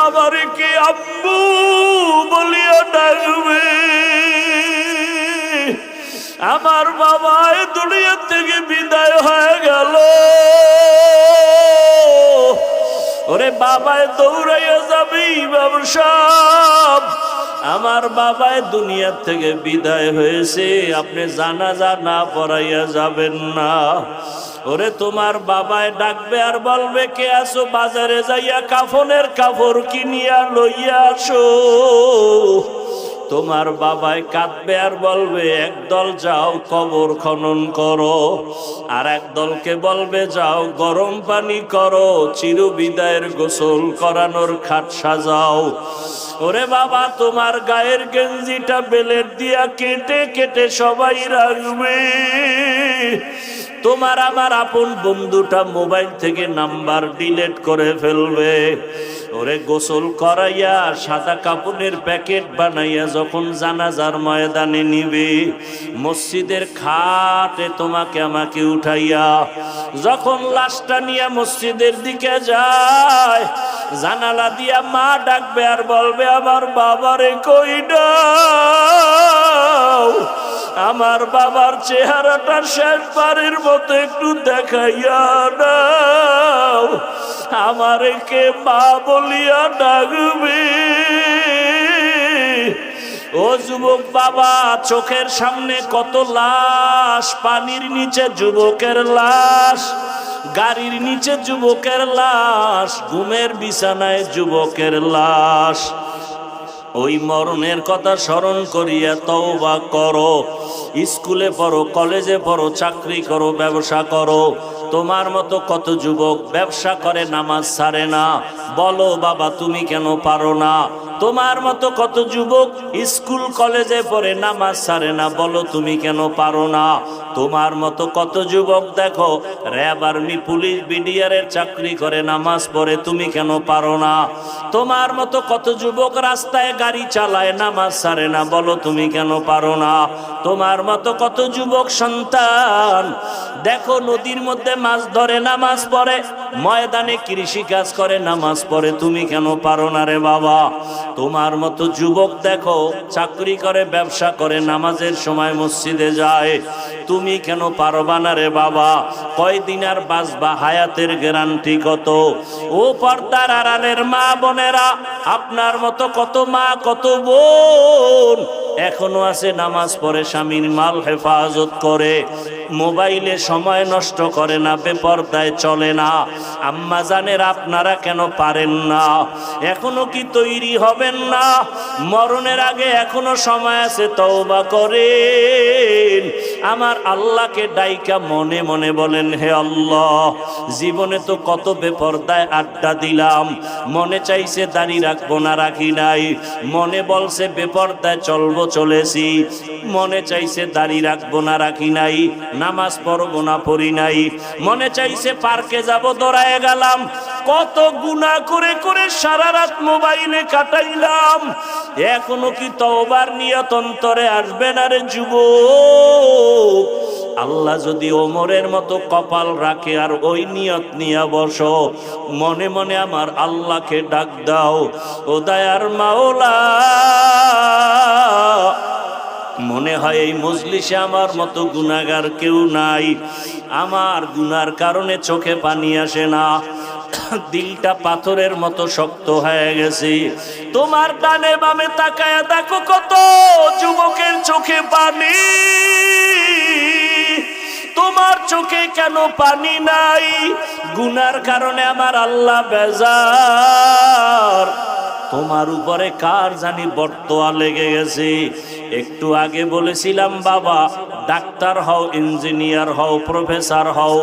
বাবারে কি আব্বু বলিয়া ডাকবে? আমার বাবা এই দুনিয়া থেকে বিদায় হয়ে গেল। ওরে বাবায় দৌড়াইয়া যাবে ইমাম সাহেব, আমার বাবায় দুনিয়া থেকে বিদায় হয়েছে, আপনি জানাজা না পড়াইয়া যাবেন না। ওরে তোমার বাবায় ডাকবে আর বলবে, কে আসো, বাজারে যাইয়া কাফনের কাপড় কিনিয়া লইয়া আসো। তোমার বাবায় কাঁদবে আর বলবে, একদল যাও কবর খনন করো, আর একদলকে বলবে যাও গরম পানি করো, চিরবিদায়ের গোসল করানোর খাট সাজাও। ওরে বাবা তোমার গায়ের গেঞ্জিটা বেলেট দিয়া কেটে কেটে সবাই রাখবে। তোমার আমার আপন বন্ধুটা মোবাইল থেকে নাম্বার ডিলিট করে ফেলবে। ওরে গোসল করাইয়া সাদা কাপড়ের প্যাকেট বানাইয়া যখন জানাজার ময়দানে নিবে, মসজিদের খাটে তোমাকে আমাকে উঠাইয়া যখন লাশটা নিয়ে মসজিদের দিকে যায়, জানালা দিয়া মা ডাকবে আর বলবে, আমার বাবারে কই দাও, আমার বাবার চেহারাটা শেষবারের মতো একটু দেখাইয়া দাও, আমারে কে মা বলিয়া ডাকবে। ও যুবক বাবা, চোখের সামনে কত লাশ, পানির নিচে যুবকের লাশ, গাড়ির নিচে যুবকের লাশ, ঘুমের বিছানায় যুবকের লাশ। ওই মরণের কথা স্মরণ করিয়া তওবা করো। স্কুলে পড়ো, কলেজে পড়ো, চাকরি করো, ব্যবসা করো, তোমার মতো কত যুবক ব্যবসা করে নামাজ ছাড়ে না, বলো বাবা তুমি কেন পারো না? তোমার মতো কত যুবক স্কুল কলেজে পড়ে নামাজ ছাড়ে না, বলো তুমি কেন পারো না? তোমার মতো কত যুবক দেখো র্যাব, আর্মি, পুলিশ, বিডিআরের চাকরি করে, নামাজ পড়ে, তুমি কেন পারো না? তোমার মতো কত যুবক রাস্তায় গাড়ি চালায়, নামাজ ছাড়ে না, বলো তুমি কেন পারো না? তোমার মতো কত যুবক সন্তান দেখো নদীর মধ্যে মাছ ধরে, নামাজ পড়ে, ময়দানে কৃষি কাজ করে, নামাজ পড়ে, তুমি কেন পারো না রে বাবা? তোমার মতো যুবক দেখো চাকরি করে, ব্যবসা করে, নামাজের সময় মসজিদে যায়, তুমি কেন পারবা না রে বাবা? কয়দিন আর বাঁচবা, হায়াতের গ্যারান্টি কত? ও পর্দার আড়ালের মা বোনেরা, আপনার মতো কত মা কত বোন এখনো আছে নামাজ পড়ে, স্বামীর মাল হেফাজত করে, মোবাইলে সময় নষ্ট করে না, বেপরদায় চলে না। আম্মা জানের আপনারা কেন পারেন না? এখনো কি তৈরি হবেন না? মরণের আগে এখনো সময় আছে, তওবা করেন। আমার আল্লাহকে ডাইকা মনে মনে বলেন, হে আল্লাহ, জীবনে তো কত বেপরদায় আড্ডা দিলাম, মনে চাইছে দাড়ি রাখবো না, রাখি নাই, মনে বলছে বেপরদায় চলবো, চলেছি, মনে চাইছে দাড়ি রাখবো না, রাখি নাই, নামাজ পড়বো না, পড়ি নাই, মনে চাইছে পার্কে যাব, দৌড়ায় গেলাম, কত গুনাহ করে করে সারা রাত মোবাইলে কাটাইলাম। এখনো কি তওবার নিয়ত অন্তরে আসবে না রে যুবক? আল্লাহ যদি ওমরের মতো কপাল রাখে আর ওই নিয়ত নিয়ে বসো, মনে মনে আমার আল্লাহকে ডাক দাও, ও দয়ার মাওলা, মনে হয় এই মজলিসে আমার মতো গুনাহগার কেউ নাই, আমার গুনার কারণে চোখে পানি আসে না, দিলটা পাথরের মতো শক্ত হয়ে গেছে। তোমার ডানে বামে তাকায়া দেখো কত যুবকের চোখে পানি, তোমার চোখে কেন পানি নাই? গুনার কারণে আমার আল্লাহ বেজার। তোমার উপরে কার জানি বর্তোয়া লেগে গেছে। একটু আগে বলেছিলাম বাবা, ডাক্তার হও, ইঞ্জিনিয়ার হও, প্রফেসর হও,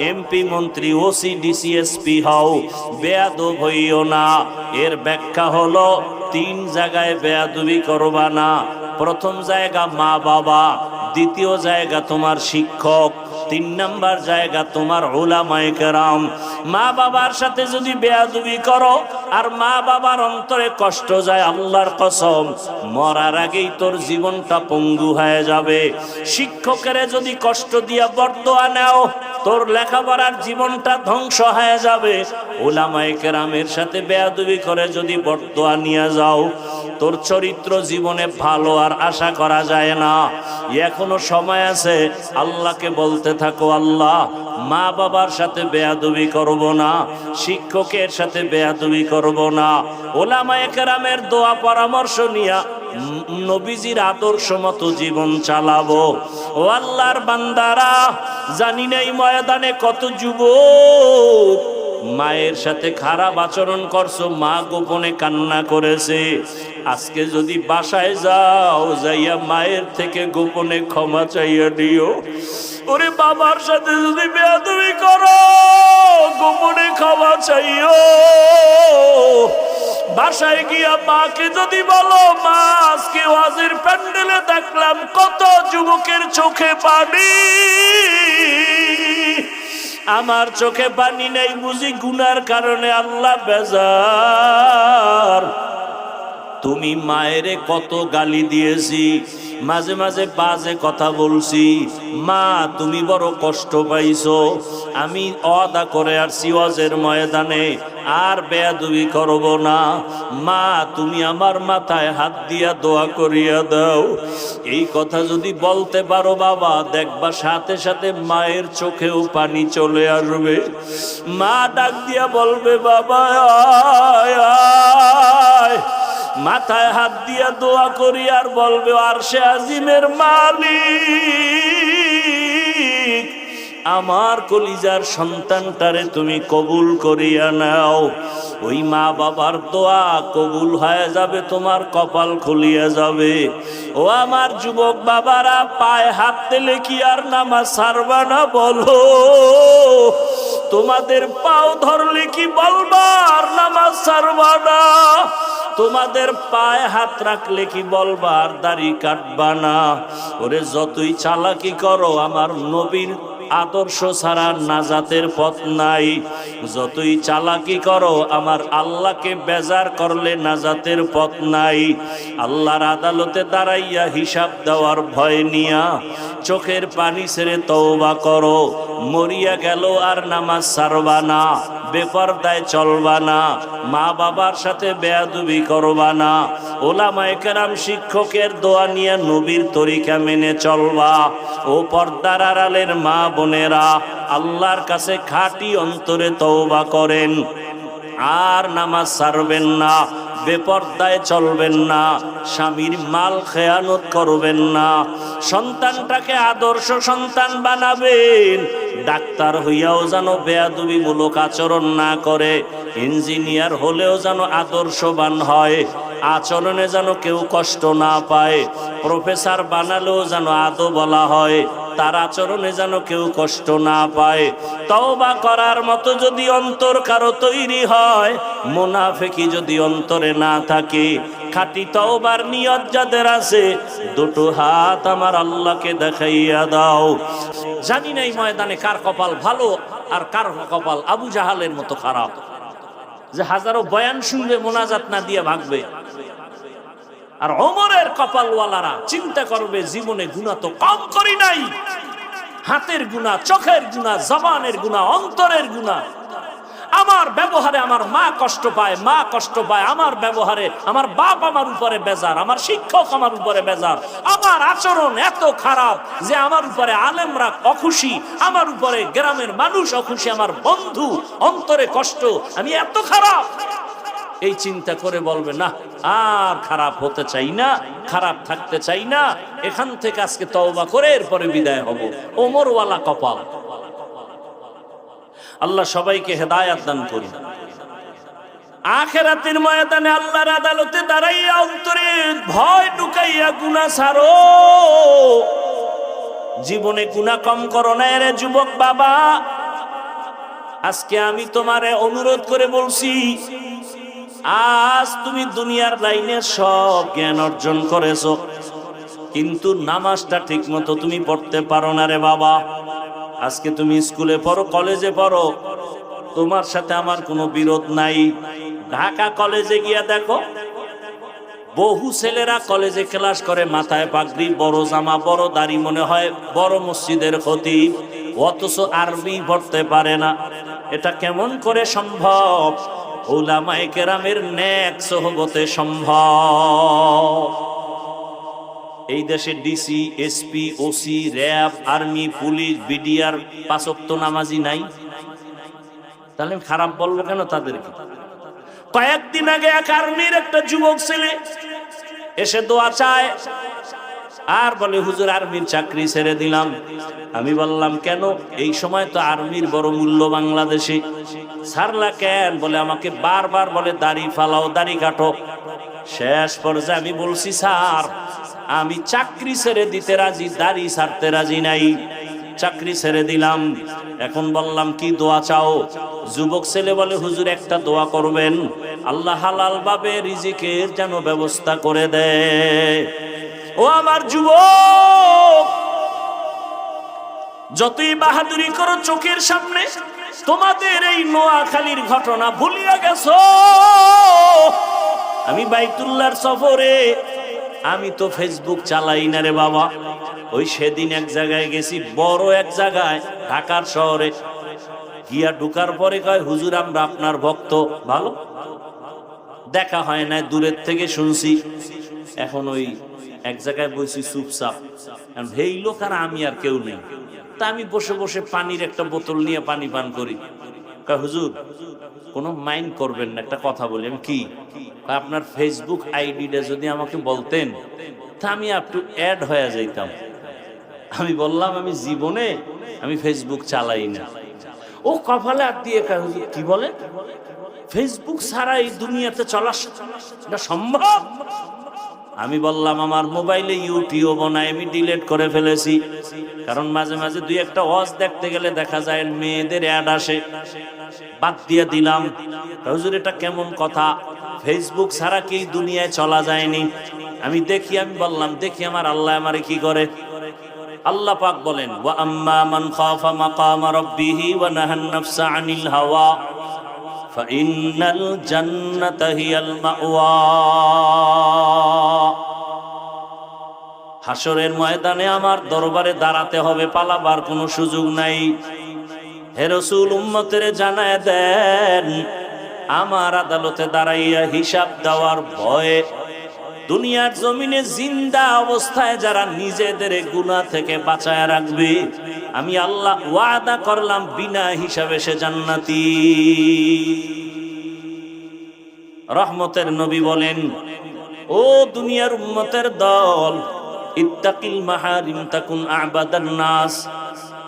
এমপি, মন্ত্রী, ওসি, ডিসি, এসপি হও, বেয়াদব হইও না। এর ব্যাখ্যা হলো 3 জায়গায় বেয়াদবি করবা না। প্রথম জায়গা মা বাবা, দ্বিতীয় জায়গা তোমার শিক্ষক, তিন নাম্বার জায়গা তোমার উলামায়ে কেরাম। মা বাবার সাথে যদি বেয়াদবি করো আর মা বাবার অন্তরে কষ্ট যায়, আল্লাহর কসম মরার আগেই তোর জীবনটা পঙ্গু হয়ে যাবে। শিক্ষকের যদি কষ্ট দিয়া বরদোয়া নাও, তোর লেখাপড়ার জীবনটা ধ্বংস হয়ে যাবে। উলামায়ে কেরামের সাথে বেয়াদবি করে যদি বরদোয়া নিয়ে যাও, তোর চরিত্র জীবনে ভালো আর আশা করা যায় না। এখনো সময় আছে, আল্লাহকে বলতে থাকো, আল্লাহ মা বাবার সাথে বেয়াদবি করব না, শিক্ষকের সাথে বেয়াদবি করব না। উলামায়ে কেরামের দোয়া পরামর্শ নিয়া নবীজির আদর্শ মতো জীবন চালাবো। ও আল্লাহর বান্দারা, জানি না এই ময়দানে কত যুবক মায়ের সাথে খারাপ আচরণ করছো, মা গোপনে কান্না করেছে। আজকে যদি বাসায় যাও, যাইয়া মায়ের থেকে গোপনে ক্ষমা চাইয়া দিও। ওরে বাবার সাথে যদি বেয়াদবি করো, গোপনে ক্ষমা চাইও। বাসায় গিয়া মাকে যদি বলো, মা আজকে ওয়াজের প্যান্ডেলে দেখলাম কত যুবকের চোখে পানি, আমার চোখে পানি নেই, বুঝি গুনার কারণে আল্লাহ বেজার। তুমি মায়েরে কত গালি দিয়েছি, মাঝে মাঝে বাজে কথা বলছি, মা তুমি বড় কষ্ট পাইছো। আমি ওয়াদা করে আসছি ওয়াজের ময়দানে আর বেয়াদবি করব না। মা তুমি আমার মাথায় হাত দিয়া দোয়া করিয়া দাও। এই কথা যদি বলতে পারো বাবা, দেখবা সাথে সাথে মায়ের চোখেও পানি চলে আসবে। মা ডাক দিয়া বলবে, বাবা আয় আয়। মাথায় হাত দিয়া দোয়া করি আর বলবে, আরশে আজিমের মালিক, আমার কলিজার সন্তানটারে তুমি কবুল করিয়া নাও। ওই মা বাবার দোয়া কবুল হয়ে যাবে, তোমার কপাল খুলিয়া যাবে। ও আমার যুবক বাবারা, পায়ে হাত দিলে কি আর নামাজ ছাড়বা না বলো? তোমাদের পাও ধরলে কি বলবা আর নামাজ ছাড়বা না? তোমাদের পায়ে হাত রাখলে কি বলবা আর দাড়ি কাটবা না? ওরে যতই চালাকি করো, আমার নবীর আদর্শ ছাড়া নাজাতের পথ নাই। যতই চালাকি করো, আমার আল্লাহকে বেজার করলে নাজাতের পথ নাই। আল্লাহর আদালতে দাঁড়াইয়া হিসাব দেওয়ার ভয় নিয়া চোখের পানি ছেড়ে তওবা করো। মরিয়া গেল আর নামাজ ছাড়বা না, বেপরদায় চলবা না, মা বাবার সাথে বেয়াদবি করবা না, উলামায়ে কেরাম শিক্ষকের দোয়া নিয়ে নবীর তরিকা মেনে চলবা। ও পর্দার আড়ালের মা বোনেরা, আল্লাহর কাছে খাঁটি অন্তরে তওবা করেন আর নামাজ ছাড়বেন না, বেপরদায় চলবেন না, স্বামীর মাল খেয়ানত করবেন না, সন্তানটাকে আদর্শ সন্তান বানাবেন। ডাক্তার হইয়াও যেন বেয়াদবিমূলক আচরণ না করে, ইঞ্জিনিয়ার হলেও যেন আদর্শবান হয়, আচরণে যেন কেউ কষ্ট না পায়, প্রফেসর বানালেও যেন আদো বলা হয়, তার আচরণে যেন কেউ কষ্ট না পায়। তওবা করার মতো যদি অন্তর কারো তৈরি হয়, মুনাফিকি যদি অন্তরে না থাকে, খাঁটি তওবার নিয়ত যাদের আছে, দুটো হাত আমার আল্লাহকে দেখাইয়া দাও। জানি না এই ময়দানে কার কপাল ভালো আর কার কপাল আবু জাহালের মতো খারাপ, যে হাজারো বয়ান শুনবে মোনাজাত না দিয়ে ভাগবে। আর ওমরের কপালওয়ালারা চিন্তা করবে, জীবনে গুনাহ তো কম করি নাই, হাতের গুনাহ, চোখের গুনাহ, জবানের গুনাহ, অন্তরের গুনাহ। আমার ব্যবহারে আমার মা কষ্ট পায়, মা কষ্ট পায় আমার ব্যবহারে, আমার বাপ আমার উপরে বেজার, আমার শিক্ষক আমার উপরে বেজার, আমার আচরণ এত খারাপ যে আমার উপরে আলেমরা অখুশি, আমার উপরে গ্রামের মানুষ অখুশি, আমার বন্ধু অন্তরে কষ্ট, আমি এত খারাপ। এই চিন্তা করে বলবে, না আর খারাপ হতে চাই না, খারাপ থাকতে চাই না, এখান থেকে আজকে তওবা করে এরপরে বিদায় হব। ওমরওয়ালা কপাল। আল্লাহ সবাইকে হেদায়াত দান করুন। আখিরাতের ময়দানে আল্লাহর আদালতে দাঁড়াইয়া অন্তরে ভয় ঢুকাইয়া গুনাহ ছাড়ো। জীবনে গুনাহ কম করো না রে যুবক বাবা। আজকে আমি তোমারে অনুরোধ করে বলছি, আজ তুমি দুনিয়ার লাইনে সব জ্ঞান অর্জন করেছো, কিন্তু নামাজটা ঠিক মতো তুমি পড়তে পারো না রে বাবা। আজকে তুমি স্কুলে পড়ো, কলেজে পড়ো, তোমার সাথে আমার কোনো বিরোধ নাই। ঢাকা কলেজে গিয়া দেখো, বহু ছেলেরা কলেজে ক্লাস করে, মাথায় পাগড়ি, বড় জামা, বড় দাড়ি, মনে হয় বড় মসজিদের খতিব, অথচ আরবি পড়তে পারে না। এটা কেমন করে সম্ভব? উলামায়ে কেরামের নেক সোহবতে সম্ভব। এই দেশে DC, SP, OC, RAB, army, police, BDR 5 ওয়াক্ত নামাজি নাই, তাহলে খারাপ বলবো কেন তাদেরকে? কয়েকদিন আগে এক আর্মির একটা যুবক ছেলে এসে দোয়া চায় আর বলে, হুজুর আর্মির চাকরি ছেড়ে দিলাম। আমি বললাম কেন? এই সময় তো আর্মির বড় মূল্য বাংলাদেশে। ছাড়লা কেন? বলে আমাকে বারবার বলে দাড়ি ফালাও, দাড়ি কাটো। শেষ পর্যায়ে আমি বলছি, স্যার আমি চাকরি ছেড়ে দিতে রাজি, দাড়ি ছাড়তে রাজি নাই। চাকরি ছেড়ে দিলাম। এখন বললাম কি দোয়া চাও? যুবক ছেলে বলে, হুজুর একটা দোয়া করবেন, আল্লাহ হালাল ভাবে রিজিকের যেন ব্যবস্থা করে দেয়। ও আমার যুবক, যতই বাহাদুরি করো, চোখের সামনে তোমাদের এই নোয়াখালীর ঘটনা ভুলিয়া গেছো। আমি বাইতুল্লাহর সফরে, আমি তো ফেসবুক চালাই না রে বাবা। ওই সেদিন এক জায়গায় গেছি, বড় এক জায়গায়, ঢাকার শহরে গিয়া ঢুকার পরে কয়, হুজুর আমরা আপনার ভক্ত। ভালো, দেখা হয় না, দূরের থেকে শুনছি। এখন ওই এক জায়গায় বসি চুপচাপ, এই লোক আর আমি আর কেউ নেই। তা আমি বসে বসে পানির একটা বোতল নিয়ে পানি পান করি। কয় হুজুর কোনো মাইন্ড করবেন না, একটা কথা বলি। আমি কি? আপনার ফেসবুক আইডিটা যদি আমাকে বলতেন তা আমি একটু অ্যাড হয়ে যাইতাম। আমি বললাম আমি জীবনে আমি ফেসবুক চালাই না। ও কপালে হাত দিয়ে কয়, হুজুর কি বলে? ফেসবুক ছাড়া এই দুনিয়াতে চলা সম্ভব? আমি বললাম আমার মোবাইলে ইউটিউব নাই, আমি ডিলিট করে ফেলেছি। কারণ মাঝে মাঝে দুই একটা ওয়াজ দেখতে গেলে দেখা যায় মেয়েদের অ্যাড আসে, বাদ দিয়ে দিলাম। হুজুর এটা কেমন কথা? ফেসবুক ছাড়া কি দুনিয়ায় চলা যায়নি? আমি দেখি, আমি বললাম দেখি আমার আল্লাহ আমারে কি করে। আল্লাহ পাক বলেন, ওয়া আম্মা মান খাফা মাকামা রাব্বিহি ওয়া নাহান নাফসা আনিল হাওয়া ফাইন্নাল জান্নাতা হিয়াল মাওয়া। হাসরের ময়দানে আমার দরবারে দাঁড়াতে হবে, পালাবার কোনো সুযোগ নাই। হে রাসূল উম্মতের জানায় দেন, আমার আদালতে দাঁড়াইয়া হিসাব দেওয়ার ভয়ে দুনিয়ার জমিনে জিন্দা অবস্থায় যারা নিজেদের গুনাহ থেকে বাঁচায় রাখবে, আমি আল্লাহ ওয়াদা করলাম বিনা হিসাবে সে জান্নাতি। রহমতের নবী বলেন, ও দুনিয়ার উম্মতের দল, ইত্তাকিল মাহারিম তাকুন আবাদান নাস।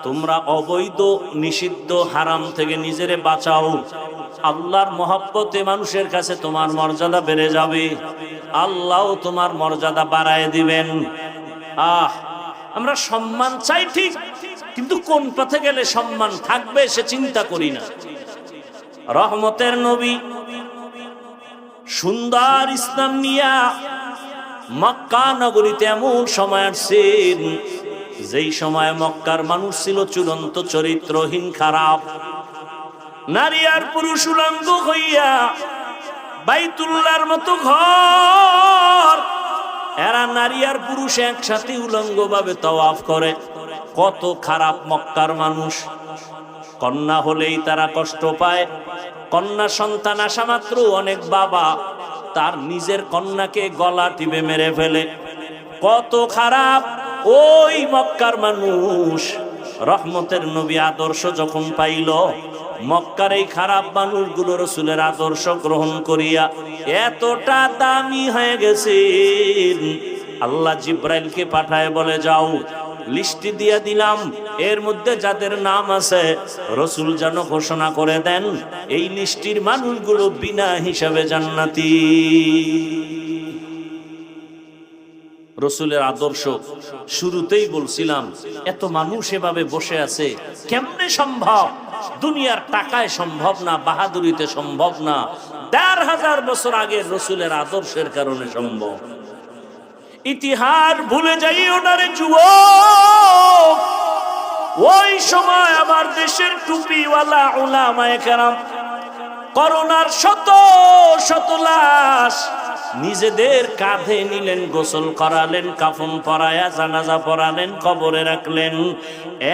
তোমরা অবৈধ, নিষিদ্ধ, হারাম থেকে নিজেরে বাঁচাও। আল্লাহর মহব্বতে মানুষের কাছে তোমার মর্যাদা বেড়ে যাবে, আল্লাহ তোমার মর্যাদা বাড়ায় দিবেন। আমরা সম্মান চাই ঠিক, কিন্তু কোন পথে গেলে সম্মান থাকবে সে চিন্তা করি না। রহমতের নবী সুন্দর ইসলাম নিয়া মক্কা নগরীতে এমন সময় আসছেন যেই সময় মক্কার মানুষ ছিল চূড়ান্ত চরিত্রহীন, খারাপ। নারী আর পুরুষ উলঙ্গ হইয়া বাইতুল্লাহর মতো ঘর, এরা নারী আর পুরুষ একসাথে উলঙ্গ ভাবে তাওয়াফ করে। কত খারাপ মক্কার মানুষ। কন্যা হলেই তারা কষ্ট পায়। কন্যা সন্তান আসা মাত্র অনেক বাবা তার নিজের কন্যাকে গলা টিপে মেরে ফেলে। কত খারাপ ওই মক্কার মানুষ। রহমতের নবী আদর্শ যখন পাইল, মক্কার এই খারাপ মানুষগুলো রাসূলের আদর্শ গ্রহণ করিয়া এতটা দামি হয়ে গেছে, আল্লাহ জিব্রাইলকে পাঠায় বলে, যাও লিস্টি দিয়ে দিলাম, এর মধ্যে যাদের নাম আছে রাসূল যেন ঘোষণা করে দেন এই লিস্টির মানুষগুলো বিনা হিসাবে জান্নাতি। রাসূলের আদর্শ শুরুতেই বলছিলাম, এত মানুষ এভাবে বসে আছে কেমনে সম্ভব? দুনিয়ার টাকায় সম্ভব না, বাহাদুরিতে সম্ভব না, ১৫০০ বছর আগে রাসূলের আদর্শের কারণে সম্ভব। ইতিহাস ভুলে যাইও না রে যুবক। ওই সময় আমার দেশের টুপিওয়ালা উলামায়ে কেরাম করোনার শত শত লাশ নিজেদের কাঁধে নিলেন, গোসল করালেন, কাফন পরায়া জানাজা পড়ালেন, কবরে রাখলেন।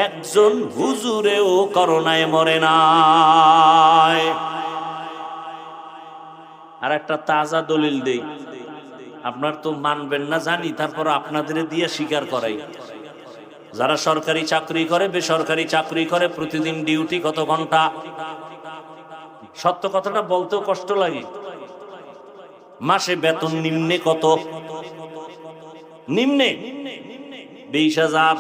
একজন হুজুরেও করোনায় মরে নাই। আর একটা তাজা দলিল দেই, আপনার তো মানবেন না জানি, তারপর আপনাদের দিয়ে স্বীকার করাই। যারা সরকারি চাকরি করে, বেসরকারি চাকরি করে, প্রতিদিন ডিউটি কত ঘন্টা? সত্য কথাটা বলতেও কষ্ট লাগে। মাসে বেতন নিম্নে কত? নিম্নে 20,000।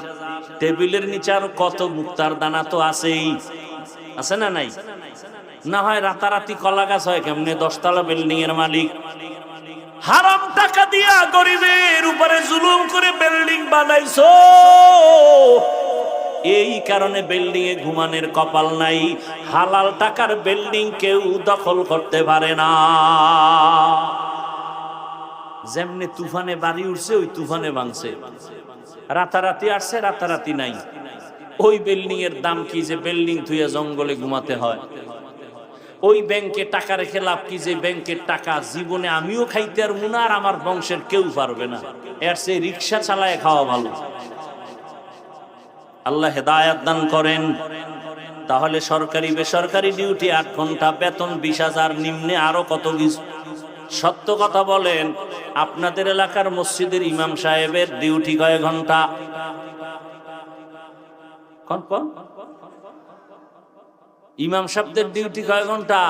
টেবিলের নিচে আর কত মুক্তার দানা তো আছেই, আছে না নাই? না হয় রাতারাতি কলা গাছ হয় কেমনে? 10 তলা বিল্ডিং এর মালিক হারাম টাকা দিয়া গরিবের উপরে জুলুম করে বিল্ডিং বানাইছো। এই কারণে বিল্ডিং এ ঘুমানোর কপাল নাই। হালাল টাকার বিল্ডিং কেউ দখল করতে পারে না। যেমনি তুফানে বাড়ি উঠছে, ওই তুফানে ভাঙছে। রাতারাতি আসছে, রাতারাতি নাই। ওই বিল্ডিং এর দাম কি যে বিল্ডিং থুয়ে জঙ্গলে ঘুমাতে হয়? ওই ব্যাংকে টাকা রেখে লাভ কি যে ব্যাংকের টাকা জীবনে আমিও খাইতে পারবো না, আর আমার বংশের কেউ পারবে না। এর চেয়ে রিক্সা চালায় খাওয়া ভালো। আল্লাহ হেদায়েত দান করেন। তাহলে সরকারি বেসরকারি ডিউটি 8 ঘন্টা, বেতন 20,000, নিম্নে আরো কত কিছু। সত্য কথা বলেন, আপনাদের এলাকার মসজিদের ইমাম সাহেবের ডিউটি কয় ঘন্টা? কোন ইমাম সাহেবদের ডিউটি কয় ঘন্টা?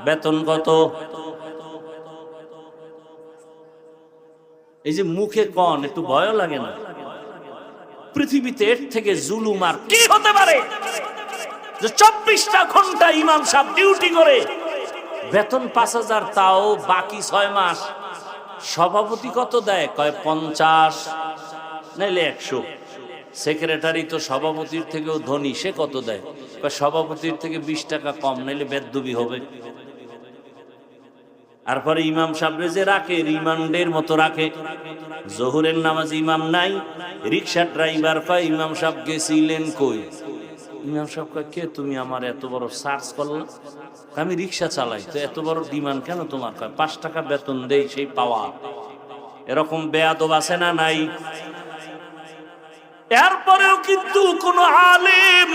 বেতন কত? এই যে মুখে কন, একটু ভয় লাগে না? পৃথিবীতে এর থেকে জুলুম আর কি হতে পারে যে 24টা ঘন্টা ইমাম সাহেব ডিউটি করে, বেতন 5,000, তাও বাকি 6 মাস। সভাপতি কত দেয়? কয় 50, নাইলে 100। সেক্রেটারি তো সভাপতির থেকেও ধনী, সে কত দেয়? কয় সভাপতির থেকে 20 টাকা কম, নাইলে বেদবি হবে। আর পরে ইমাম সাহেব যে রাখে, রিমান্ডের মতো রাখে। জোহরের নামাজ ইমাম নাই, রিক্সা ড্রাইভার কয় ইমাম সাহেব গেছিলেন কই? ইমাম সাহেব কয় কে তুমি? আমার এত বড় সার্চ করলাম, আমি রিক্সা চালাই, তো এত বড় ডিমান্ড কেন তোমার? কয় 5 টাকা বেতন দেই, সেই পাওয়া। এরকম বেয়াদব আছে না নাই? এরপরেও কিন্তু কোন আলেম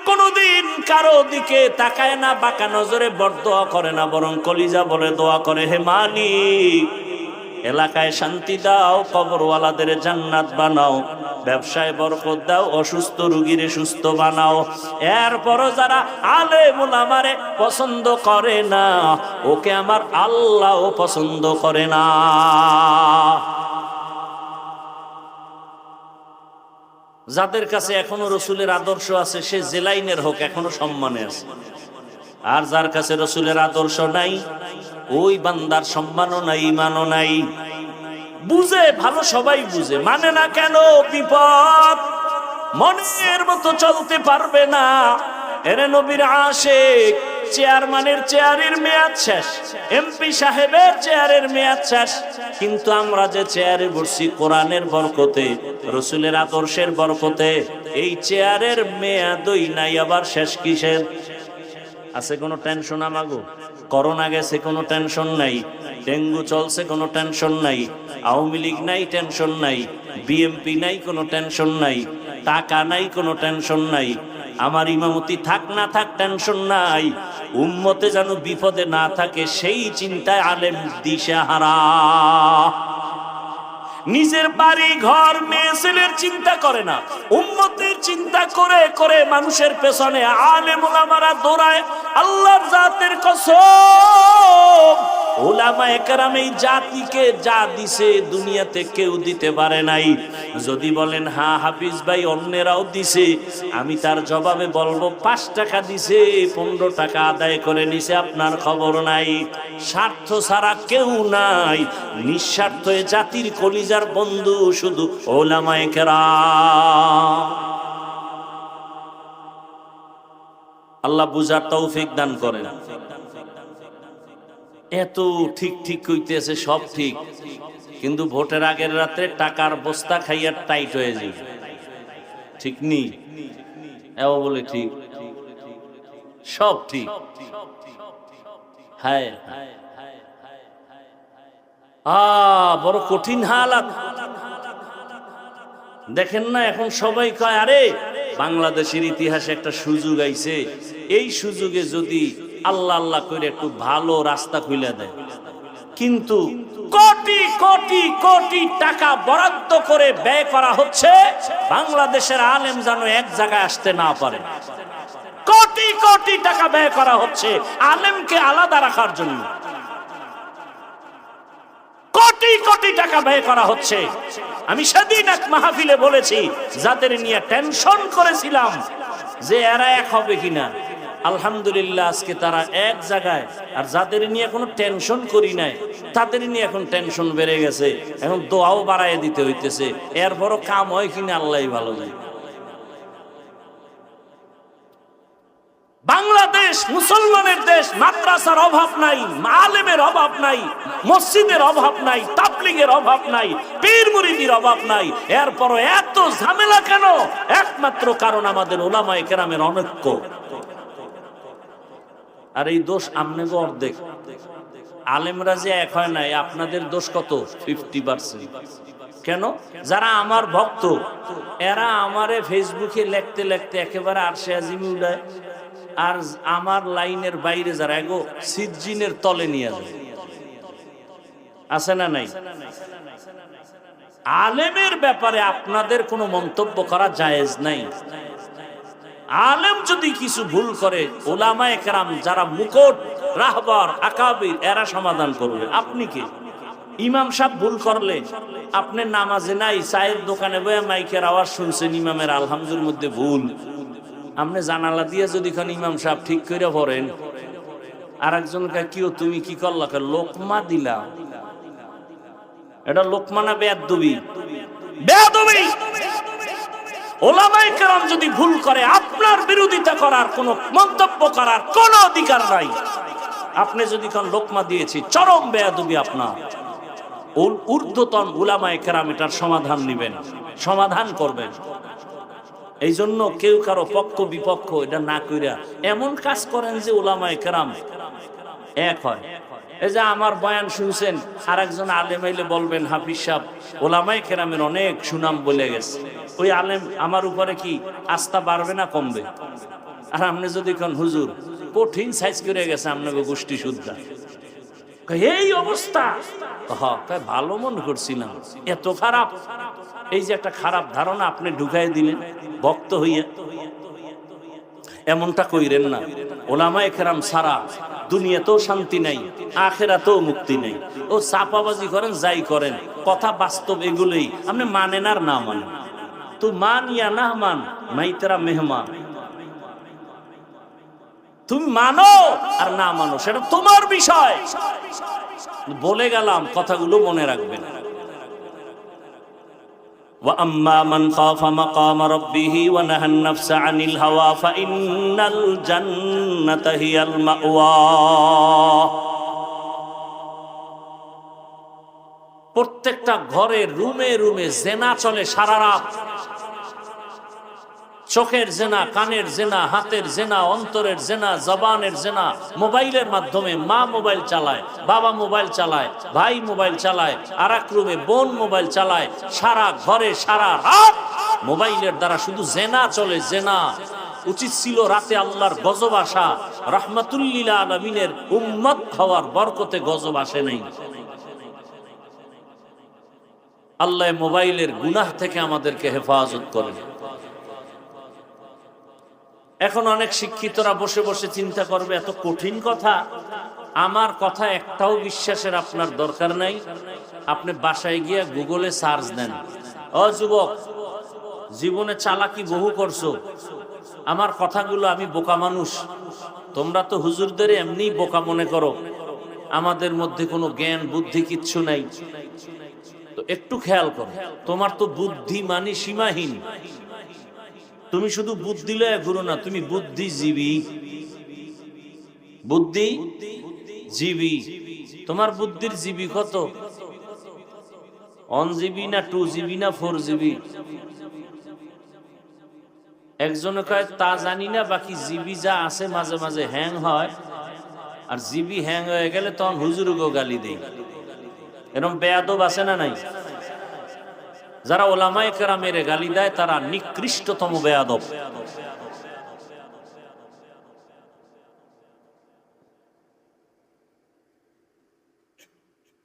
কোনদিন কারো দিকে তাকায় না, বাঁকা নজরে বরদোয়া করে না, বরং কলিজা বলে দোয়া করে, হে মালিক এলাকায় শান্তি দাও, কবরওয়ালাদের জান্নাত বানাও, ব্যবসায় বরকত দাও, অসুস্থ রোগীরে সুস্থ বানাও। এরপরও যারা আলেম ওলামারে পছন্দ করে না, ওকে আমার আল্লাহও পছন্দ করে না। যাদের কাছে এখনো রসুলের আদর্শ আছে, সে যে লাইনের হোক, এখনো সম্মানে আছে। আর যার কাছে রসুলের আদর্শ নাই, ওই বান্দার সম্মানও নাই, ইমানও নাই। বুঝে ভালো, সবাই বুঝে, মানে না কেন? বিপদ, মনের মতো চলতে পারবে না। এরে নবীর আশিক, চেয়ারম্যানের চেয়ারের মেয়াদ শেষ, এমপি সাহেবের চেয়ারের মেয়াদ শেষ, কিন্তু আমরা যে চেয়ারে বসছি কোরআনের বরকতে, রসুলের আদর্শের বরকতে, এই চেয়ারের মেয়াদই নাই, আবার শেষ কিসের? আছে কোনো টেনশন আমাগো? করোনা গেছে, কোনো টেনশন নাই। ডেঙ্গু চলছে, কোনো টেনশন নাই। আওয়ামী লীগ নাই, টেনশন নাই। বিএমপি নাই, কোনো টেনশন নাই। টাকা নাই, কোনো টেনশন নাই। আমার ইমামতি থাক না থাক, টেনশন নাই। উম্মতে যেন বিপদে না থাকে, সেই চিন্তায় আলেম দিশাহারা। নিজের বাড়ি ঘর মেয়ে ছেলের চিন্তা করে না, উম্মতের চিন্তা করে করে মানুষের পেছনে আলেম ওলামারা দৌড়ায়। আল্লাহর জাতের কসম, ওলামায়ে কেরাম এই জাতিকে যা দিছে দুনিয়াতে কেউ দিতে পারে নাই। যদি বলেন হ্যাঁ হাফিজ ভাই অন্যেরাও দিছে, আমি তার জবাবে বলবো 5 টাকা দিছে, 15 টাকা আদায় করে নিছে, আপনার খবর নাই। স্বার্থ ছাড়া কেউ নাই, নিঃস্বার্থ জাতির কলিজার বন্ধু শুধু ওলামায়ে কেরাম। আল্লাহ বুঝার তৌফিক দান করেন। এত ঠিক ঠিক কইতেছে, সব ঠিক, কিন্তু ভোটের আগের রাতে টাকার বস্তা খাইয়া টাইট হয়ে যায়। ঠিক নেই, এও বলে ঠিক, সব ঠিক। হ্যাঁ, বড় কঠিন হালাত। দেখেন না এখন সবাই কয় আরে বাংলাদেশের ইতিহাসে একটা সুযোগ আইছে, এই সুযোগে যদি আল্লাহ আল্লাহ করে একটু ভালো রাস্তা খুলে দেয়। কিন্তু কোটি কোটি কোটি টাকা বরাদ্দ করে ব্যয় করা হচ্ছে বাংলাদেশের আলেম যেন এক জায়গায় আসতে না পারে। কোটি কোটি টাকা ব্যয় করা হচ্ছে আলেমকে আলাদা রাখার জন্য, কোটি কোটি টাকা ব্যয় করা হচ্ছে। আমি সেদিন এক মাহফিলে বলেছি, যাদের নিয়ে টেনশন করেছিলাম যে এরা এক হবে কিনা, আলহামদুলিল্লাহ আজকে তারা এক জায়গায়। আর যাদের নিয়ে কোনো টেনশন করি নাই তাদের নিয়ে এখন টেনশন বেড়ে গেছে, এখন দোয়াও বাড়ায় দিতে হইতেছে। এরপরও কাম হয় কিনা আল্লাহই ভালো যায়। বাংলাদেশ মুসলমানের দেশ, মাদ্রাসার অভাব নাই, আলেমের অভাব নাই, মসজিদের অভাব নাই, তাবলীগের অভাব নাই, পীর মুরিদির অভাব নাই। এরপরও এত ঝামেলা কেন? একমাত্র কারণ আমাদের উলামায়ে কেরামের অনৈক্য। আর এই দোষ আমনেগো অর্ধেক, আলেমরা যে এক হয় নাই, আপনাদের দোষ কত? 50%। কেন? যারা আমার ভক্ত এরা আমারে ফেসবুকে লিখতে লিখতে একেবারে আরশে আজিমে উড়ায়, আর আমার লাইনের বাইরে যারা এগো সিজ্জিনের তলে নিয়ে যায়। আছে না নাই? আলেমের ব্যাপারে আপনাদের কোনো মন্তব্য করা জায়েজ নাই। আলেম যদি কিছু ভুল করে উলামায়ে কেরাম যারা মুকুট রাহবার আকাবির এরা সমাধান করবে। আপনি কি? ইমাম সাহেব ভুল করলে আপনি নামাজে নাই, চায়ের দোকানে বসে মাইকের আওয়াজ শুনছেন ইমামের আলহামদুলিল্লাহর মধ্যে ভুল, আপনি জানালা দিয়ে যদি খান ইমাম সাহেব ঠিক করে পড়েন, আর একজনকে কিও তুমি কি করলা? লোকমা দিলা, এটা লোকমা না বেয়াদবি? বেয়াদবি। উলামায়ে কেরাম যদি ভুল করে আপনার বিরোধিতা করার, কোন মন্তব্য করার কোন অধিকার নাই। আপনি যদি কোন লোকমা দিয়েছি, চরম বেয়াদবি আপনার। ঊর্ধ্বতন উলামায়ে কেরাম এটার সমাধান নেবেন, সমাধান করবেন। এই জন্য কেউ কারো পক্ষ বিপক্ষ এটা না কইরা এমন কাজ করেন যে উলামায়ে কেরাম এক হয়। এই যে আমার বয়ান শুনছেন, আর একজন আলেম আইলে বলবেন হাফিজ সাহেব উলামায়ে কেরামের অনেক সুনাম বলে গেছে, ওই আলেম আমার উপরে কি আস্থা বাড়বে না কমবে? আর আপনি যদি কোন হুজুর কঠিন সাইজ করে গেছে আপনাকে গোষ্ঠী শুদ্ধা, এই অবস্থা, ভালো মনে করছিলাম, এত খারাপ। এই যে একটা খারাপ ধারণা আপনি ঢুকাই দিলেন ভক্ত হইয়া, এমনটা কইরেন না। উলামায়ে কেরাম সারা দুনিয়াতেও শান্তি নাই, আখিরাতেও মুক্তি নাই। ও চাপাবাজি করেন যাই করেন, কথা বাস্তব এগুলোই। আপনি মানেন আর না মানেন, তো মান ইয়া না মান মাই তেরা মেহমান। তুমি মানো আর না মানো সেটা তোমার বিষয়। বলে গেলাম, কথাগুলো মনে রাখবেন। وَأَمَّا مَنْ خَافَ مَقَامَ رَبِّهِ وَنَهَى النَّفْسَ عَنِ الْهَوَى فَإِنَّ الْجَنَّةَ هِيَ الْمَأْوَى। প্রত্যেকটা ঘরে রুমে রুমে জেনা চলে সারা রাত। চোখের জেনা, কানের জেনা, হাতের জেনা, অন্তরের জেনা, জবানের জেনা। মোবাইলের মাধ্যমে মা মোবাইল চালায়, বাবা মোবাইল চালায়, ভাই মোবাইল চালায়, আর এক রুমে বোন মোবাইল চালায়। সারা ঘরে সারা রাত মোবাইলের দ্বারা শুধু জেনা চলে, জেনা। উচিত ছিল রাতে আল্লাহর গজব আসা, রাহমাতুল লিল আলামিনের উম্মত হওয়ার বরকতে গজব আসে নাই। আল্লাহ মোবাইলের গুনাহ থেকে আমাদেরকে হেফাজত করেন। এখন অনেক শিক্ষিতরা বসে বসে চিন্তা করবে এত কঠিন কথা, আমার কথা একটাও বিশ্বাসের আপনার দরকার নাই। আপনি বাসায় গিয়ে গুগলে সার্চ দেন। ও যুবক, জীবনে চালাকি বহু করছো, আমার কথাগুলো, আমি বোকা মানুষ, তোমরা তো হুজুরদের এমনি বোকা মনে করো, আমাদের মধ্যে কোনো জ্ঞান বুদ্ধি কিচ্ছু নাই। তো একটু খেয়াল করো, তোমার তো বুদ্ধি মানে সীমাহীন। তুমি শুধু বুদ্ধি লয়ে ঘুরো না, তুমি বুদ্ধিজীবী। বুদ্ধিজীবী, তোমার বুদ্ধির জিবি কত? 1 GB না 2 GB না 4 GB? একজনে কয় তা জানি না, বাকি জিবি যা আছে মাঝে মাঝে হ্যাং হয়, আর জিবি হ্যাং হয়ে গেলে তখন হুজুরকেও গালি দেই। এরকম বেয়াদব আছে না নাই? যারা ওলামায়ে কেরামের গালি দেয় তারা নিকৃষ্টতম বেয়াদব।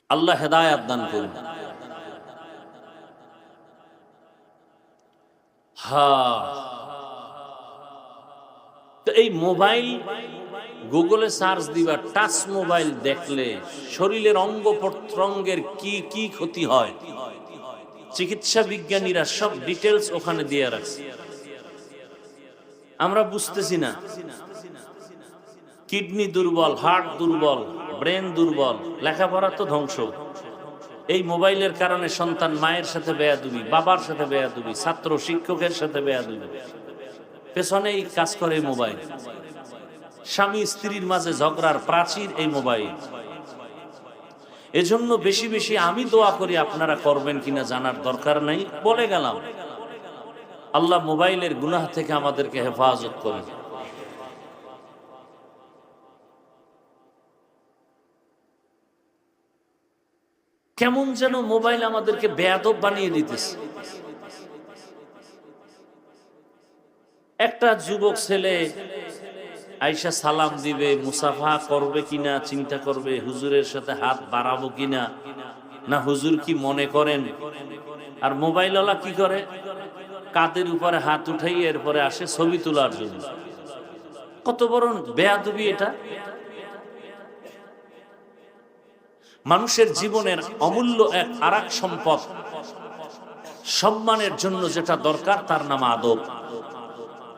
আল্লাহ হেদায়েত দান করুন। তো এই মোবাইল গুগলে সার্চ দিবা, টাচ মোবাইল দেখলে শরীরের অঙ্গ প্রত্যঙ্গের কি কি ক্ষতি হয়, চিকিৎসা বিজ্ঞানীরা সব ডিটেলস ওখানে দিয়ে রাখছে। আমরা বুঝতেছি না। কিডনি দুর্বল, হার্ট দুর্বল, ব্রেন দুর্বল, লেখাপড়া তো ধ্বংস। এই মোবাইলের কারণে সন্তান মায়ের সাথে বেয়াদবি, বাবার সাথে বেয়াদবি, ছাত্র শিক্ষকের সাথে বেয়াদবি, পেছনেই কাজ করে এই মোবাইল। স্বামী স্ত্রীর মাঝে ঝগড়ার প্রাচীর এই মোবাইল। এজন্য বেশি বেশি আমি দোয়া করি, আপনারা করবেন কিনা জানার দরকার নাই, বলে গেলাম। আল্লাহ মোবাইলের গুনাহ থেকে আমাদেরকে হেফাজত করেন। কেমন যেন মোবাইল আমাদেরকে বেয়াদব বানিয়ে দিতেছে। একটা যুবক ছেলে আইসা সালাম দিবে, মুসাফা করবে কিনা চিন্তা করবে, হুজুরের সাথে হাত বাড়াবো কিনা, না হুজুর কি মনে করেন। আর মোবাইলওয়ালা কি করে, কাঁধের উপরে হাত উঠাই এরপরে আসে ছবি তোলার জন্য। কত বড় বেয়াদবি এটা। মানুষের জীবনের অমূল্য এক আরেক সম্পদ, সম্মানের জন্য যেটা দরকার তার নাম আদব।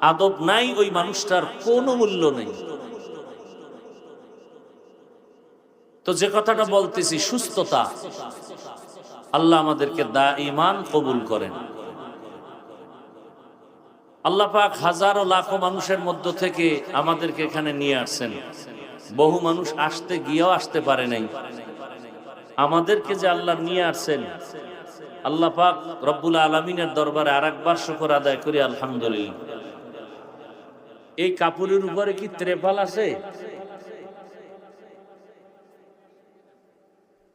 আদব নাই, ওই মানুষটার কোনো মূল্য নেই। তো যে কথাটা বলতেছি, সুস্থতা, আল্লাহ আমাদেরকে দাঈমান কবুল করেন। আল্লাহ পাক হাজারো লাখো মানুষের মধ্য থেকে আমাদেরকে এখানে নিয়ে আসছেন। বহু মানুষ আসতে গিয়েও আসতে পারে নাই। আমাদেরকে যে আল্লাহ নিয়ে আসছেন, আল্লাহ পাক রব্বুল আলামিনের দরবারে আরেকবার শুকর আদায় করি, আলহামদুলিল্লাহ। এই কাপড়ের উপরে কি ত্রেপাল আছে?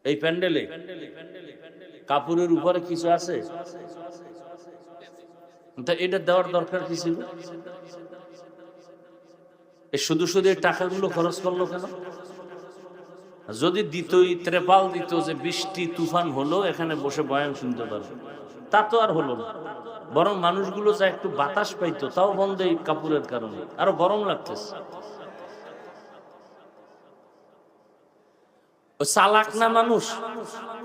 এই প্যান্ডেলে কাপড়ের উপরে কিছু আছে? এটা দেওয়ার দরকার কি ছিল? শুধু শুধু এই টাকাগুলো খরচ করলো কেন? যদি দিতই, ত্রেপাল দিত, যে বৃষ্টি তুফান হলো এখানে বসে বয়ান শুনতে পারবে, তা তো আর হলো না। বরং মানুষগুলো যা একটু বাতাস পাইতো, তাও বন্ধ এই কাপড়ের কারণে, আরো গরম লাগতেছে। চালাক না মানুষ।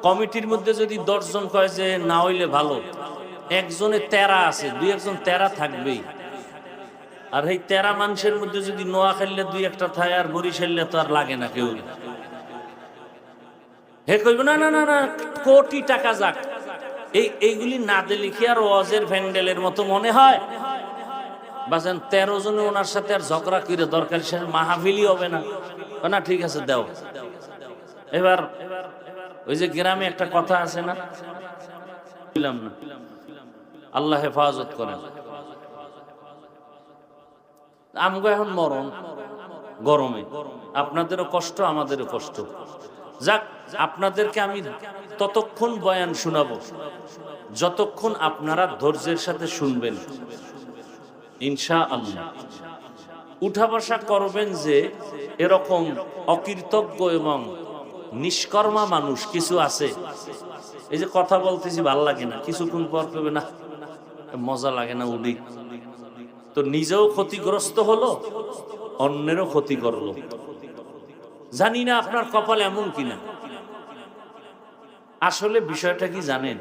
কমিটির মধ্যে যদি 10 জন কয় যে না হইলে ভালো, একজনে তেরা আছে, 2-1 তেরা থাকবেই। আর এই তেরা মানুষের মধ্যে যদি নোয়া খেললে 2-1টা থাকে, আর বরিশালে তো আর লাগে না কেউ। হে কইব না না না না, কোটি টাকা যাক, এইগুলি না দিলে কি আর ওয়াজের প্যান্ডেলের মতো মনে হয়? বাসেন 13 জনে ওনার সাথে আর ঝগড়া করে দরকার মাহফিলই হবে না। না ঠিক আছে দাও। এবার ওই যে গ্রামে একটা কথা আছে না, বললাম না, আল্লাহ হেফাজত করেন। আমগো এখন মরণ গরমে, আপনাদেরও কষ্ট আমাদেরও কষ্ট। যাক, আপনাদেরকে আমি ততক্ষণ বয়ান শোনাবো যতক্ষণ আপনারা ধৈর্যের সাথে শুনবেন, ইনশাআল্লাহ। উঠা বসা করবেন যে এরকম অকৃতজ্ঞ এবং নিষ্কর্মা মানুষ কিছু আছে। এই যে কথা বলতেছি ভাল লাগে না, কিছুক্ষণ পর করবে না মজা লাগে না, উঠি তো নিজেও ক্ষতিগ্রস্ত হলো, অন্যেরও ক্ষতি করলো। জানি না আপনার কপাল এমন কিনা। আসলে বিষয়টা কি জানেন,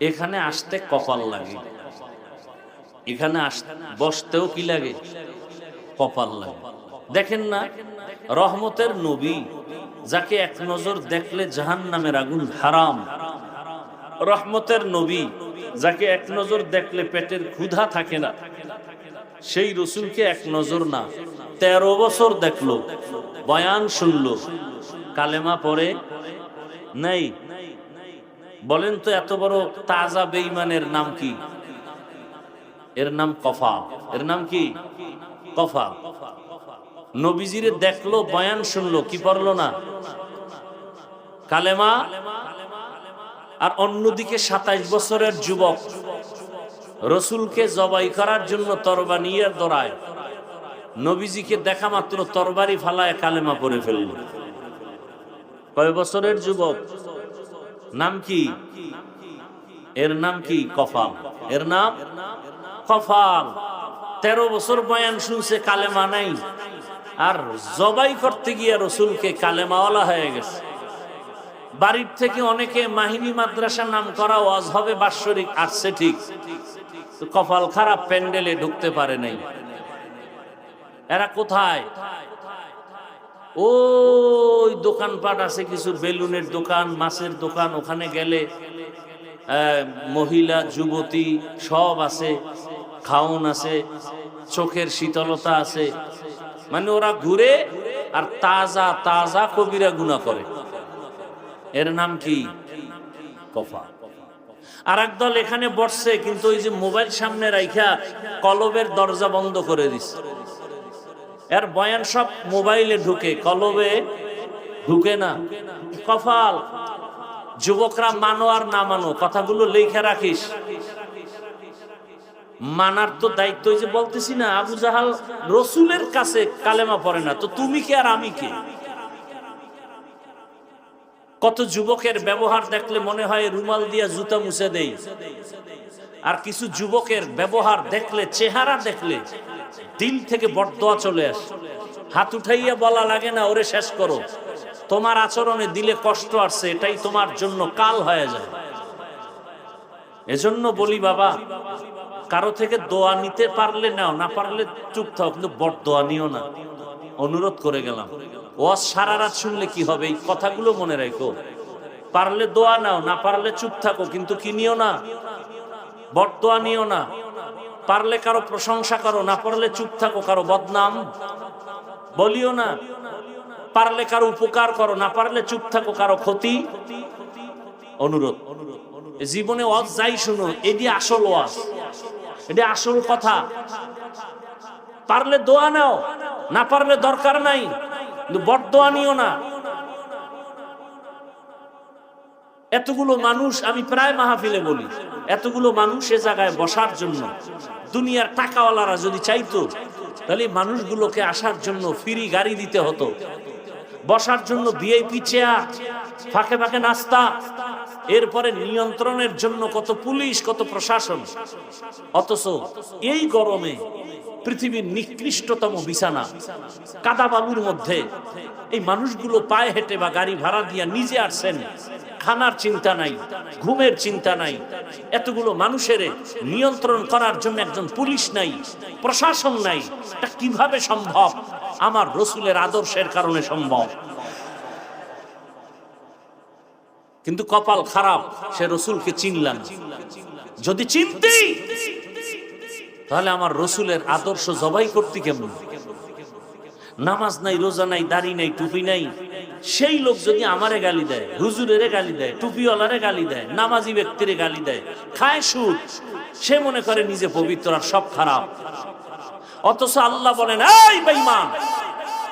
এখানে আসতে কপাল লাগে, এখানে বসতেও কি লাগে, কপাল লাগে। দেখেন না, রহমতের নবী যাকে এক নজর দেখলে জাহান্নামের আগুন হারাম, রহমতের নবী যাকে এক নজর দেখলে পেটের ক্ষুধা থাকে না, সেই রসুলকে এক নজর না 13 বছর দেখলো, বয়ান শুনলো, কালেমা পড়ে নাই। বলেন তো এত বড় তাজা বেঈমানের নাম কি? এর নাম কফাল। এর নাম কি? কফাল। নবীজিরে দেখলো, বয়ান শুনলো, কি পড়লো না? কালেমা। আর অন্যদিকে 27 বছরের যুবক রসুলকে জবাই করার জন্য তরবারি নিয়ে দৌড়ায়, নবীজিকে দেখা মাত্র তরবারি ফালায় কালেমা পড়ে ফেলল। কয় বছরের যুবক? নাম কি? এর নাম কি? কফাল। এর নাম কফাল। 13 বছর বয়ান শুনছে, কালেমা নাই, আর জবাই করতে গিয়ে রসুলকে কালেমাওয়ালা হয়ে গেছে। বাড়ির থেকে অনেকে মাহিনী মাদ্রাসা নাম করা ওয়াজ হবে বাৎসরিক আসছে, ঠিক, কপাল খারাপ, প্যান্ডেলে ঢুকতে পারে নাই। এরা কোথায়? ওই দোকানপাট আছে কিছু, বেলুনের দোকান, মাছের দোকান, ওখানে গেলে মহিলা যুবতী সব আছে, খাওন আছে, চোখের শীতলতা আছে, মানে ওরা ঘুরে আর তাজা তাজা কবিরা গুনাহ করে। এর নাম কি? কফা। আর একদল এখানে বসছে, কিন্তু ওই যে মোবাইল সামনে রাইখা কলবের দরজা বন্ধ করে দিচ্ছে। এর বয়ান সব মোবাইলে ঢুকে, কলবে ঢুকে না। কফাল। যুবকরা মানো আর না মানো, কথাগুলো লেখা রাখিস। মানার তো দায়িত্ব, যে বলতেছি না, আবু জাহাল রসুলের কাছে কালেমা পড়ে না, তো তুমি কে আর আমি কে? কত যুবকের ব্যবহার দেখলে মনে হয় রুমাল দিয়া জুতা মুছে দেই, আর কিছু যুবকের ব্যবহার দেখলে, চেহারা দেখলে দিল থেকে বরদোয়া চলে আসে। হাত উঠাইয়া বলা লাগে না, ওরে শেষ করো, তোমার আচরণে দিলে কষ্ট আসছে, এটাই তোমার জন্য কাল হয়ে যায়। এজন্য বলি বাবা, কারো থেকে দোয়া নিতে পারলে নাও, না পারলে চুপ থাও, কিন্তু বরদোয়া নিও না। অনুরোধ করে গেলাম। ওয়াজ সারা রাত শুনলে কি হবে, এই কথাগুলো মনে রাখো। পারলে দোয়া নাও, না পারলে চুপ থাকো, কিন্তু কি নিও না? বরদোয়া নিও না। পারলে কারো প্রশংসা করো, না পারলে চুপ থাকো, কারো বদনাম বলিও না। পারলে কারো উপকার করো, না পারলে চুপ থাকো, কারো ক্ষতি। অনুরোধ। জীবনে ওয়াজ যাই শুনো, এটি আসল ওয়াজ, এটি আসল কথা। পারলে দোয়া নাও, না পারলে দরকার নাই, কিন্তু বরদোয়া নিও না। এতগুলো মানুষ, আমি প্রায় মাহফিলে বলি, এতগুলো মানুষ এ জায়গায় বসার জন্য, দুনিয়ার টাকাওয়ালারা যদি চাইতো, তাহলে মানুষগুলোকে আসার জন্য ফ্রি গাড়ি দিতে হতো, বসার জন্য ভিআইপি চেয়ার, ফাঁকে ফাঁকে নাস্তা, এরপরে নিয়ন্ত্রণের জন্য কত পুলিশ, কত প্রশাসন। অথচ এই গরমে পৃথিবীর নিকৃষ্টতম বিছানা, কাদা বালুর মধ্যে এই মানুষগুলো পায়ে হেঁটে বা গাড়ি ভাড়া দিয়া নিজে আসছেন। খানার চিন্তা নাই, ঘুমের চিন্তা নাই। এতগুলো মানুষের নিয়ন্ত্রণ করার জন্য একজন পুলিশ নাই, প্রশাসন নাই। এটা কিভাবে সম্ভব? আমার রসুলের আদর্শের কারণে সম্ভব। কিন্তু কপাল খারাপ, সে রসুলকে চিনলাম। যদি চিনতি, তাহলে আমার রসুলের আদর্শ জবাই করতে কেমন? নামাজ নাই, রোজা নাই, দাড়ি নাই, টুপি নাই, সেই লোক যদি আমারে গালি দেয়, হুজুরেরে গালি দেয়, টুপিওয়ালারে গালি দেয়, নামাজি ব্যক্তিরে গালি দেয়, খায় সুদ, সে মনে করে নিজে পবিত্র আর সব খারাপ। অথচ আল্লাহ বলেন, এই বেঈমান,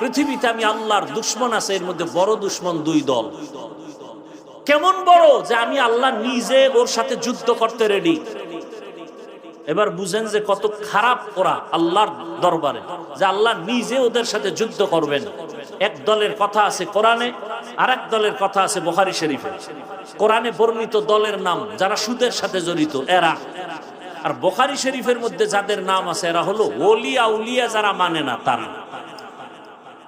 পৃথিবীতে আমি আল্লাহর দুশমন আছে, এর মধ্যে বড় দুশমন 2 দল। কেমন বড়? যে আমি আল্লাহ নিজে ওর সাথে যুদ্ধ করতে রেডি। এবার বুঝেন যে কত খারাপ ওরা আল্লাহর দরবারে, যে আল্লাহ নিজে ওদের সাথে যুদ্ধ করবেন। এক দলের কথা আছে কোরআনে, আর এক দলের কথা আছে বুখারী শরীফে। কোরআনে বর্ণিত দলের নাম যারা সুদের সাথে জড়িত, এরা। আর বুখারী শরীফের মধ্যে যাদের নাম আছে, এরা হলো ওলি আউলিয়া, যারা মানে না তারা।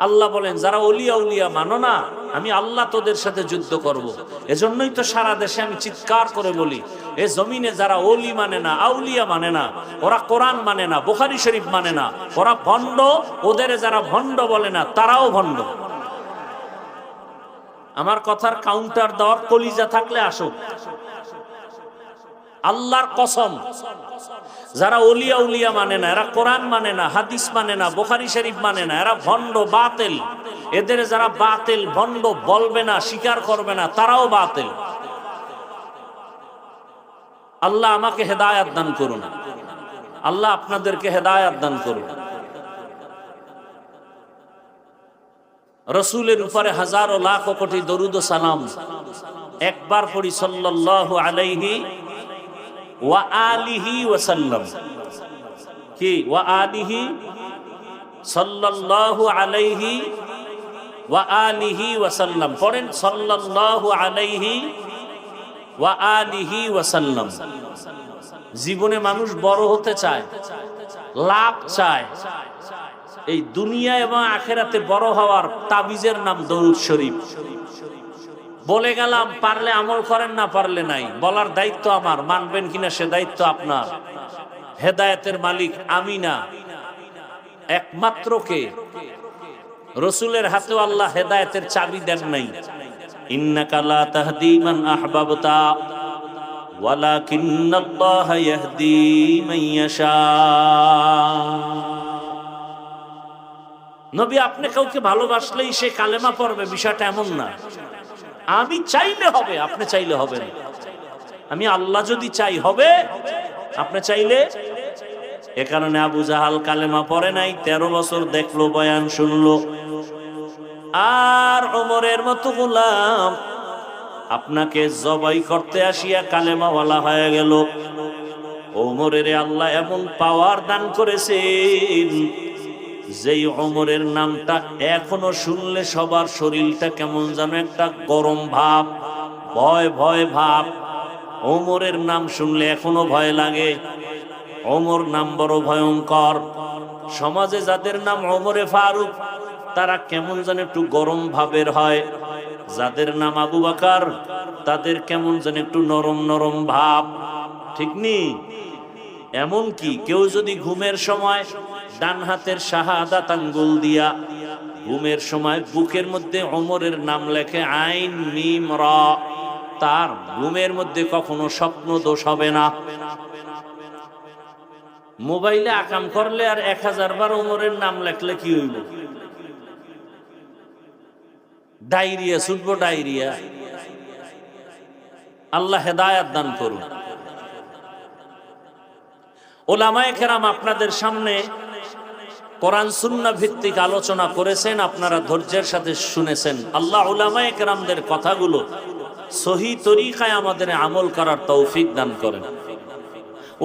আল্লাহ বলেন, যারা ওলি আউলিয়া মানো না, আমি আল্লাহ তোদের সাথে যুদ্ধ করব। এজন্যই তো সারা দেশে আমি চিৎকার করে বলি, এ জমিনে যারা ওলি মানে না, আউলিয়া মানে না, ওরা কোরআন মানে না, বুখারী শরীফ মানে না, ওরা ভণ্ড। ওদের যারা ভণ্ড বলে না, তারাও ভণ্ড। আমার কথার কাউন্টার দেওয়ার কলিজা থাকলে আসো। আল্লাহর কসম, যারা ওলিয়া উলিয়া মানে না, এরা কোরআন মানে না, হাদিস মানে না, বুখারী শরীফ মানে না, এরা ভণ্ড, বাতিল। এদের যারা বাতিল, ভণ্ড বলবে না, স্বীকার করবে না, তারাও বাতিল। আল্লাহ আমাকে হেদায়েত দান করুন। আল্লাহ আপনাদেরকে হেদায়েত দান করুন। রসুলের উপরে হাজারো লাখ কোটি দরুদ ও সালাম একবার পড়ি সাল্লাল্লাহু আলাইহি ওয়া আলিহি ওয়া সাল্লাম। কি ওয়া আলিহি, সাল্লাল্লাহু আলাইহি ওয়া আলিহি ওয়া সাল্লাম পড়েন, সাল্লাল্লাহু আলাইহি ওয়া আলিহি ওয়া সাল্লাম। জীবনে মানুষ বড় হতে চায়, লাভ চায়। এই দুনিয়া এবং আখেরাতে বড় হওয়ার তাবিজের নাম দরুদ শরীফ। বলে গেলাম, পারলে আমল করেন, না পারলে নাই। বলার দায়িত্ব আমার, মানবেন কিনা সে দায়িত্ব আপনার। হেদায়েতের মালিক আমি না, একমাত্র কে? রসুলের হাতেও আল্লাহ হেদায়েতের চাবি দেন নাই। ইন্নাকা লা তাহদি মান আহবাবতা ওয়ালাকিন্নাল্লাহা ইয়াহদি মান ইয়াশা। নবী আপনি কাউকে ভালোবাসলেই সে কালেমা পড়বে, বিষয়টা এমন না। আমি চাইলে হবে, আপনি চাইলে হবে না। আমি আল্লাহ যদি চাই হবে, আপনি চাইলে। এ কারণে আবু জাহাল কালেমা পড়ে নাই, 13 বছর দেখলো, বয়ান শুনলো। আর ওমরের মতো গোলাম আপনাকে জবাই করতে আসিয়া কালেমাওয়ালা হয়ে গেল। ওমরের আল্লাহ এমন পাওয়ার দান করেছেন, যেই ওমরের নামটা এখনো শুনলে সবার শরীরটা কেমন যেন একটা গরম ভাব, ভয় ভয় ভাব। ওমরের নাম শুনলে এখনো ভয় লাগে। ওমর নাম বড় ভয়ঙ্কর। সমাজে যাদের নাম ওমরে ফারুক, তারা কেমন যেন একটু গরম ভাবের হয়। যাদের নাম আবু বকর, তাদের কেমন যেন একটু নরম নরম ভাব, ঠিক নি? এমন কি কেউ যদি ঘুমের সময় ডান হাতের শাহাদাত আঙ্গুল দিয়া ঘুমের সময় বুকের মধ্যে ওমরের নাম লেখে, আইন মিম রা, তার ঘুমের মধ্যে কখনো স্বপ্ন দোষ হবে না। মোবাইলে আকাম করলে আর 1000 বার ওমরের নাম লেখলে কি হইল? Diarrhoea ছুটবো, diarrhoea. আল্লাহ হেদায়েত দান করুন। ওলামায়ে কেরাম আপনাদের সামনে কোরআন সুন্নাহ ভিত্তিক আলোচনা করেছেন, আপনারা ধৈর্যের সাথে শুনেছেন। আল্লাহ ওলামায়ে কেরামদের কথাগুলো সহি তরিকায় আমাদের আমল করার তৌফিক দান করেন।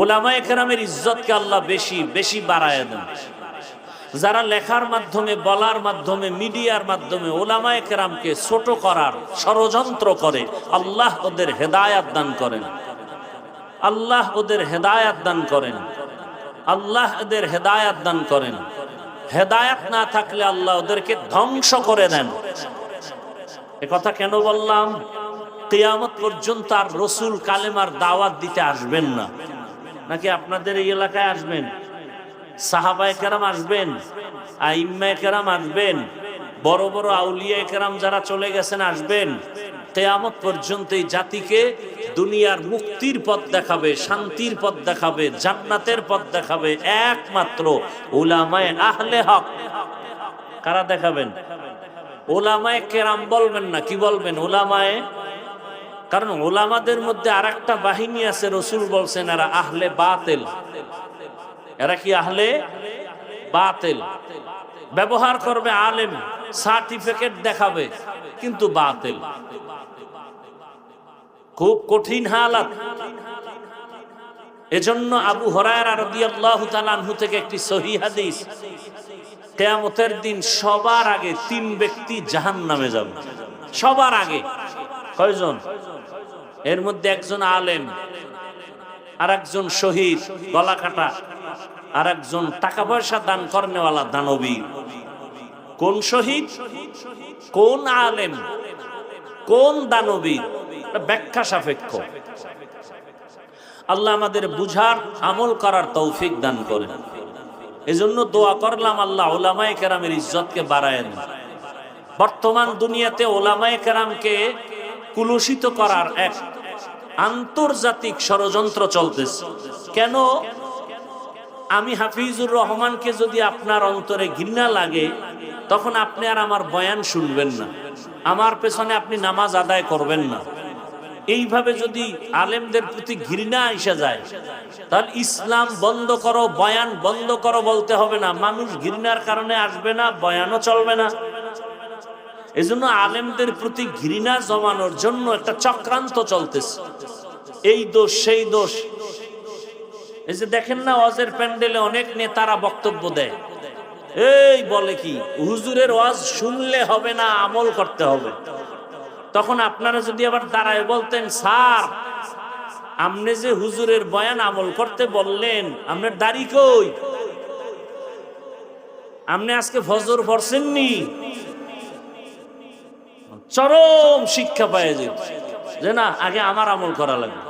ওলামায়ে কেরামের ইজ্জতকে আল্লাহ বেশি বেশি বাড়ায় দেন। যারা লেখার মাধ্যমে, বলার মাধ্যমে, মিডিয়ার মাধ্যমে ওলামায়ে কেরামকে ছোট করার ষড়যন্ত্র করে, আল্লাহ ওদের হেদায়েত দান করেন। আল্লাহ ওদের হেদায়েত দান করেন। আল্লাহ ওদের হেদায়েত দান করেন। হেদায়েত না থাকলে আল্লাহ ওদেরকে ধ্বংস করে দেন। এ কথা কেন বললাম? কিয়ামত পর্যন্ত আর রসুল কালেমার দাওয়াত দিতে আসবেন না। নাকি আপনাদের এই এলাকায় আসবেন? সাহাবায়ে কেরাম আসবেন, আইম্মায়ে কেরাম আসবেন, বড় বড় আউলিয়ায়ে কেরাম যারা চলে গেছেন আসবেন। কিয়ামত পর্যন্ত এই জাতিকে দুনিয়ার মুক্তির পথ দেখাবে, শান্তির পথ দেখাবে, জান্নাতের পথ দেখাবে একমাত্র উলামায়ে আহলে হক। কারা দেখাবেন? উলামায়ে কেরাম বলবেন না, কি বলবেন? উলামায়ে। কারণ উলামাদের মধ্যে আরেকটা বাহিনী আছে, রসুল বলছেন এরা আহলে বাতিল। এরা কি? আহলে বাতিল। ব্যবহার করবে আলেম, সার্টিফিকেট দেখাবে, কিন্তু বাতিল। খুব কঠিন হালাত। এজন্য আবু হুরায়রা রাদিয়াল্লাহু তাআলা আনহু থেকে একটি সহিহ হাদিস, কিয়ামতের দিন সবার আগে 3 ব্যক্তি জাহান্নামে যাবে। সবার আগে। কয়জন? এর মধ্যে একজন আলেম, আর একজন শহীদ গলা কাটা, আর একজন টাকা পয়সা দান করনেওয়ালা দানবী। কোন শহীদ, কোন আলেম, কোন দানবী? ব্যাখ্যা সাপেক্ষ। আল্লাহ আমাদের বুঝার, আমল করার তৌফিক দান করেন। এজন্য দোয়া করলাম আল্লাহ উলামায়ে কেরামের ইজ্জতকে বাড়ায় দেন। বর্তমান দুনিয়াতে উলামায়ে কেরামকে কুলুষিত করার এক আন্তর্জাতিক ষড়যন্ত্র চলতেছে। কেন? আমি হাফিজুর রহমানকে যদি আপনার অন্তরে ঘৃণা লাগে, তখন আপনি আর আমার বয়ান শুনবেন না, আমার পেছনে আপনি নামাজ আদায় করবেন না। এইভাবে যদি আলেমদের প্রতি ঘৃণা এসে যায়, তাহলে ইসলাম বন্ধ করো, বয়ান বন্ধ করো বলতে হবে না। মানুষ ঘৃণার কারণে আসবে না, বয়ানও চলবে না। এজন্য আলেমদের প্রতি ঘৃণা জমানোর জন্য একটা চক্রান্ত চলতেছে, এই দোষ সেই দোষ। এই যে দেখেন না, ওয়াজের প্যান্ডেলে অনেক নেতারা বক্তব্য দেয়, এই বলে কি হুজুরের ওয়াজ শুনলে হবে না, আমল করতে হবে। তখন আপনারা যদি আবার দাঁড়ায় বলতেন, স্যার আপনি যে হুজুরের বয়ান আমল করতে বললেন, আপনার দাড়ি কই? আপনি আজকে ফজর পড়ছেননি? চরম শিক্ষা পায় যে না, আগে আমার আমল করা লাগবে।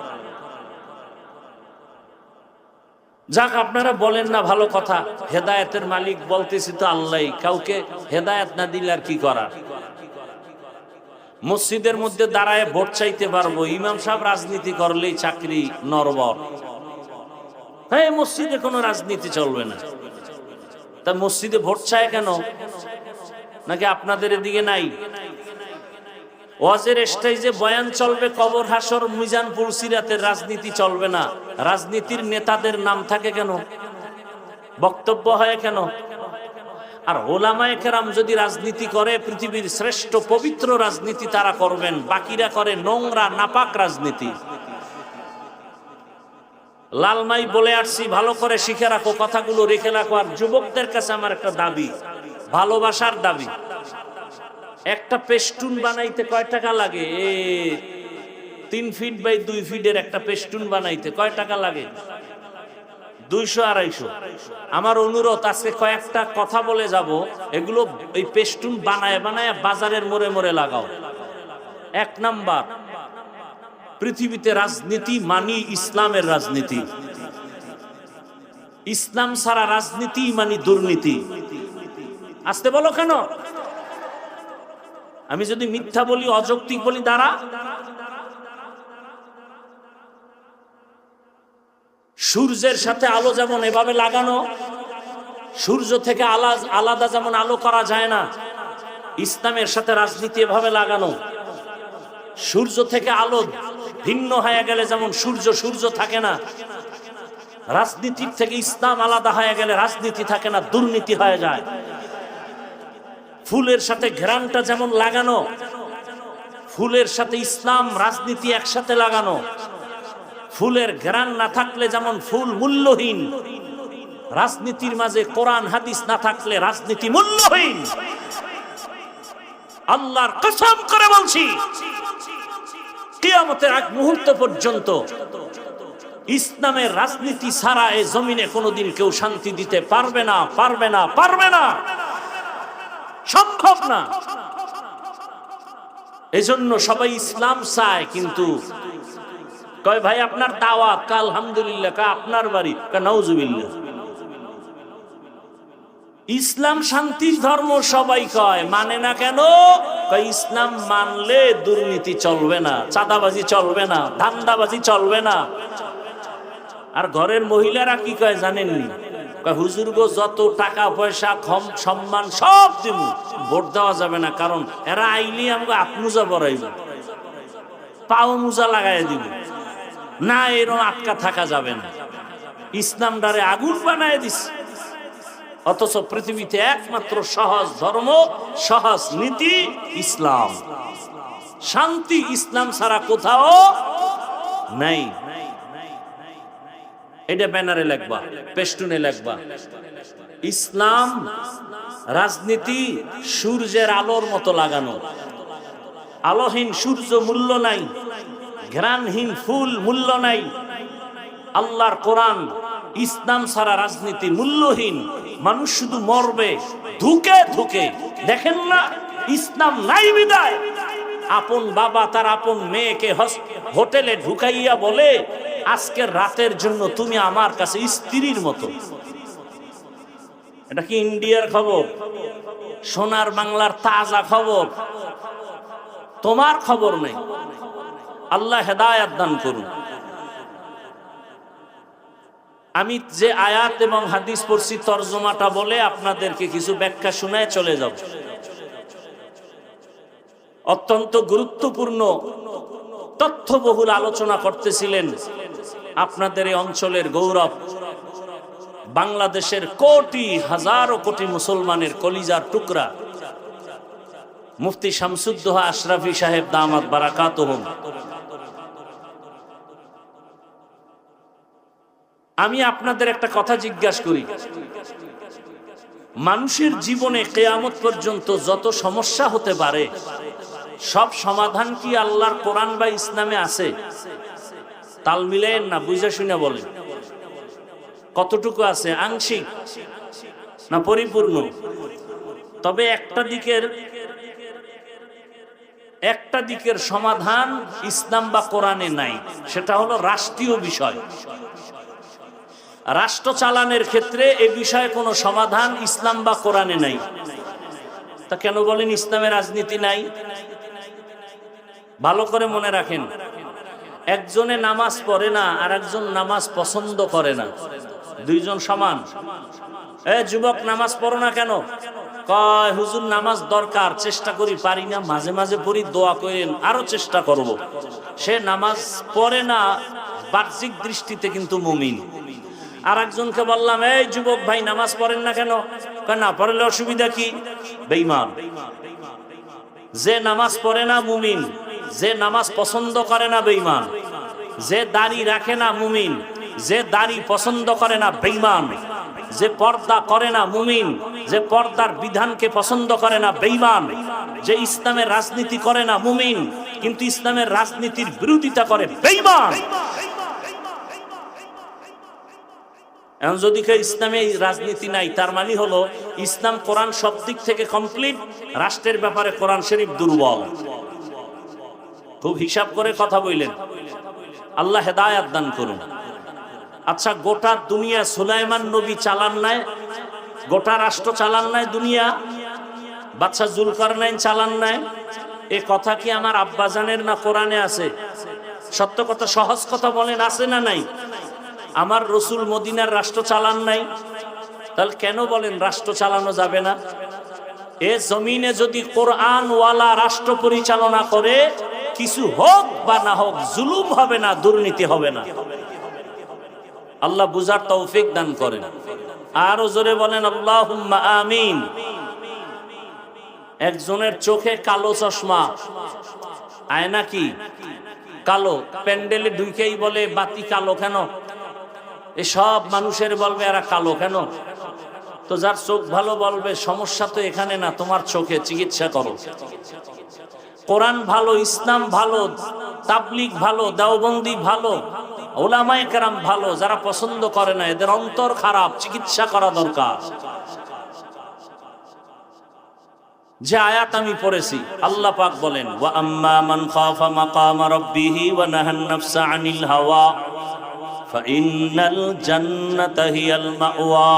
যাক, আপনারা বলেন না, ভালো কথা, হেদায়েতের মালিক বলতেছি তো আল্লাহ, কাউকে হেদায়েত না দিলে আর কি করার। মসজিদের মধ্যে দাঁড়ায় ভোট চাইতে পারবো, ইমাম সাহেব রাজনীতি করলেই চাকরি নরবর। হ্যাঁ, মসজিদে কোনো রাজনীতি চলবে না, তা মসজিদে ভোট চায় কেন? নাকি আপনাদের এদিকে নাই? ওয়াজের স্টেজে বয়ান চলবে, কবর হাসর মিজান পুলসিরাতের রাজনীতি চলবে না। রাজনীতির নেতাদের নাম থাকে কেন? বক্তব্য হয় কেন? আর ওলামায়ে কেরাম যদি রাজনীতি করে, পৃথিবীর শ্রেষ্ঠ পবিত্র রাজনীতি তারা করবেন, বাকিরা করে নোংরা নাপাক রাজনীতি। লালমাই বলে আসছি, ভালো করে শিখে রাখো, কথাগুলো রেখে রাখো। আর যুবকদের কাছে আমার একটা দাবি, ভালোবাসার দাবি। একটা পেস্টুন বানাইতে কয় টাকা লাগে? 3 ফিট বাই 2 ফিটের একটা পেস্টুন বানাইতে কয় টাকা লাগে? 200-250। আমার অনুরোধ, আজকে কয়েকটা কথা বলে যাব, এগুলো এই পেস্টুন বানায় বানায় বাজারের মোড়ে মোড়ে লাগাও। 1 নাম্বার, পৃথিবীতে রাজনীতি মানি ইসলামের রাজনীতি। ইসলাম ছাড়া রাজনীতি মানি দুর্নীতি। আসতে বলো কেন? আমি যদি মিথ্যা বলি, অযৌক্তিক বলি, দাঁড়া। সূর্যের সাথে আলো যেমন এভাবে লাগানো, সূর্য থেকে আলাদা যেমন আলো করা যায় না, ইসলামের সাথে রাজনীতি এভাবে লাগানো। সূর্য থেকে আলো ভিন্ন হয়ে গেলে যেমন সূর্য থাকে না, রাজনীতির থেকে ইসলাম আলাদা হয়ে গেলে রাজনীতি থাকে না, দুর্নীতি হয়ে যায়। ফুলের সাথে ঘ্রাণটা যেমন লাগানো, ফুলের সাথে ইসলাম রাজনীতি একসাথে লাগানো। ফুলের ঘ্রাণ না থাকলে যেমন ফুল মূল্যহীন, রাজনীতির মাঝে কোরআন হাদিস না থাকলে রাজনীতি মূল্যহীন। আল্লাহর কসম করে বলছি, কিয়ামতের আগ মুহূর্ত পর্যন্ত ইসলামের রাজনীতি ছাড়া এই জমিনে কোনোদিন কেউ শান্তি দিতে পারবে না, পারবে না, পারবে না, সম্ভব না। এজন্য সবাই ইসলাম চায়, কিন্তু কয় ভাই আপনার দাওয়াত, কা আলহামদুলিল্লাহ, কা আপনার বাড়ি, কা নাউজুবিল্লাহ। ইসলাম শান্তির ধর্ম সবাই কয়, মানে না কেন? কয় ইসলাম মানলে দুর্নীতি চলবে না, চাঁদাবাজি চলবে না, ধান্দাবাজি চলবে না। আর ঘরের মহিলারা কি কয় জানেননি? কয় হুজুর গো, যত টাকা পয়সা সম্মান সব দিব, ভোট দেওয়া যাবে না, কারণ এরা আইলি আমাকে আপমুজা বড়াইব, পাও মুজা লাগাই দিব না, এরকম আটকা থাকা যাবে না। ইসলাম ডারে আগুন বানায় দিস। অথচ পৃথিবীতে একমাত্র সহজ ধর্ম, সহজ নীতি ইসলাম। শান্তি ইসলাম ছাড়া কোথাও নাই। এটা ব্যানারে লিখবা, পেস্টুনে লিখবা, ইসলাম রাজনীতি সূর্যের আলোর মতো লাগানো। আলোহীন সূর্য মূল্য নাই, ঘ্রাণহীন ফুল মূল্য নাই। আল্লাহর কোরআন ইসলাম ছাড়া রাজনীতি মূল্যহীন। মানুষ শুধু মরবে ধুকে ধুকে। দেখেন না, ইসলাম নাই বিদায় আপন বাবা তার আপন মেয়েকে হোটেলে ঢুকাইয়া বলে, আজকের রাতের জন্য তুমি আমার কাছে স্ত্রীর মতো। এটা কি ইন্ডিয়ার খবর? সোনার বাংলার তাজা খবর। তোমার খবর নেই। আল্লাহ হেদায়েত দান করুন। আমি যে আয়াত এবং হাদিস পড়ছি, তরজমাটা বলে আপনাদেরকে কিছু ব্যাখ্যা শোনায় চলে যাব। অত্যন্ত গুরুত্বপূর্ণ তথ্যবহুল আলোচনা করতেছিলেন আপনাদের এই অঞ্চলের গৌরব, বাংলাদেশের কোটি হাজারো কোটি মুসলমানের কলিজার টুকরা মুফতি শামসুদ্দোহা আশরাফি সাহেব দামাত বারাকাতুহুম। আমি আপনাদের একটা কথা জিজ্ঞাসা করি, মানুষের জীবনে কিয়ামত পর্যন্ত যত সমস্যা হতে পারে সব সমাধান কি আল্লাহর কোরআন বা ইসলামে আছে? তাল মিলেন না, বুঝে শুনে বলেন কতটুকু আছে? আংশিক না পরিপূর্ণ? তবে একটা দিকের সমাধান ইসলাম বা কোরআনে নাই, সেটা হলো রাষ্ট্রীয় বিষয়। রাষ্ট্র চালানোর ক্ষেত্রে এ বিষয়ে কোনো সমাধান ইসলাম বা কোরআনে নাই। তা কেন বলেন ইসলামের রাজনীতি নাই? ভালো করে মনে রাখেন, একজনে নামাজ পড়ে না আর একজন নামাজ পছন্দ করে না, দুইজন সমান। যুবক নামাজ পড়ো না কেন? কয় হুজুর নামাজ দরকার, চেষ্টা করি, পারি না, মাঝে মাঝে পড়ি, দোয়া করেন, আরো চেষ্টা করব। সে নামাজ পড়ে না, বাহ্যিক দৃষ্টিতে কিন্তু মুমিন। আর একজনকে বললাম, এই যুবক ভাই নামাজ পড়েন না কেন? না পড়লে অসুবিধা কি? বেঈমান। যে নামাজ পড়ে না মুমিন, যে নামাজ পছন্দ করে না বেঈমান, যে দাড়ি রাখে না মুমিন, যে দাড়ি পছন্দ করে না বেঈমান, যে পর্দা করে না মুমিন, যে পর্দার বিধানকে পছন্দ করে না বেঈমান, যে ইসলামের রাজনীতি করে না মুমিন কিন্তু ইসলামের রাজনীতির বিরোধিতা করে বেঈমান। এখন যদি কেউ ইসলামে রাজনীতি নাই, তার মানে হলো ইসলাম কোরআন সব দিক থেকে কমপ্লিট, রাষ্ট্রের ব্যাপারে কোরআন শরীফ দুর্বল। খুব হিসাব করে কথা বললেন, আল্লাহ হেদায়াত দান করুন। আচ্ছা, গোটা দুনিয়া সুলাইমান নবী চালান নাই? গোটা রাষ্ট্র চালান নাই দুনিয়া? বাদশা জুলকারনাইন চালান নাই? এ কথা কি আমার আব্বাজানের না কোরআনে আছে? সত্য কথা, সহজ কথা বলেন, আছে না নাই? আমার রসুল মদিনার রাষ্ট্র চালান নাই? তাহলে কেন বলেন রাষ্ট্র চালানো যাবে না? এ জমিনে যদি কোরআন ওয়ালা রাষ্ট্র পরিচালনা করে, কিছু হোক বা না হোক, জুলুম হবে না, দুর্নীতি হবে না। আল্লাহ বুঝার তৌফিক দান করেন। আরো জোরে বলেন আল্লাহুম্মা আমিন। একজনের চোখে কালো চশমা, আয়না কি কালো, প্যান্ডেলে ঢুকেই বলে বাতি কালো কেন? এসব মানুষের বলবে এরা কালো কেন? তো যার চোখ ভালো বলবে সমস্যা তো এখানে না, তোমার চোখে, চিকিৎসা করো। কোরআন ভালো, ইসলাম ভালো, তাবলিগ ভালো, দেওবন্দি ভালো, উলামায়ে কেরাম ভালো, যারা পছন্দ করে না এদের অন্তর খারাপ, চিকিৎসা করা দরকার। যে আয়াত আমি পড়েছি, আল্লাহ পাক বলেন, ওয়া আম্মা মান খাফা মাকামা রাব্বিহি ওয়া নাহান নাফসা আনিল হাওয়া ফাইন্নাল জান্নাতা হিয়াল মাওয়া।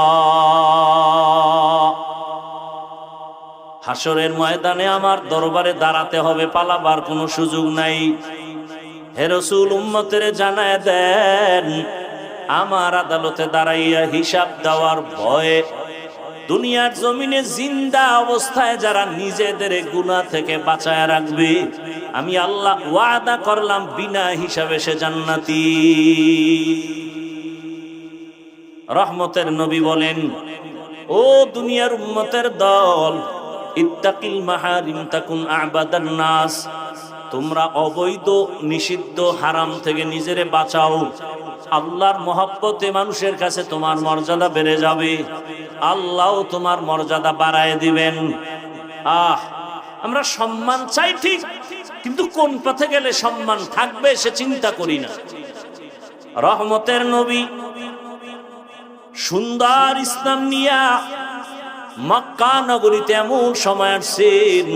হাসরের ময়দানে আমার দরবারে দাঁড়াতে হবে, পালাবার কোনো সুযোগ নাই। হে রাসূল, উম্মতের জানায় দেন, আমার আদালতে দাঁড়াইয়া হিসাব দেওয়ার ভয়ে দুনিয়ার জমিনে জিন্দা অবস্থায় যারা নিজেদের গুনাহ থেকে বাঁচায় রাখবে, আমি আল্লাহ ওয়াদা করলাম বিনা হিসাবে সে জান্নাতি। রহমতের নবী বলেন, ও দুনিয়ার উম্মতের দল, ইত্তাকিল মাহারিম তাকুন আবাদান নাস। তোমরা অবৈধ, নিষিদ্ধ, হারাম থেকে নিজেরে বাঁচাও। আল্লাহর মহব্বতে মানুষের কাছে তোমার মর্যাদা বেড়ে যাবে, আল্লাহ তোমার মর্যাদা বাড়ায় দিবেন। আমরা সম্মান চাই ঠিক, কিন্তু কোন পথে গেলে সম্মান থাকবে সে চিন্তা করি না। রহমতের নবী সুন্দর ইসলাম নিয়া মক্কা নগরীতে এমন সময় আসছেন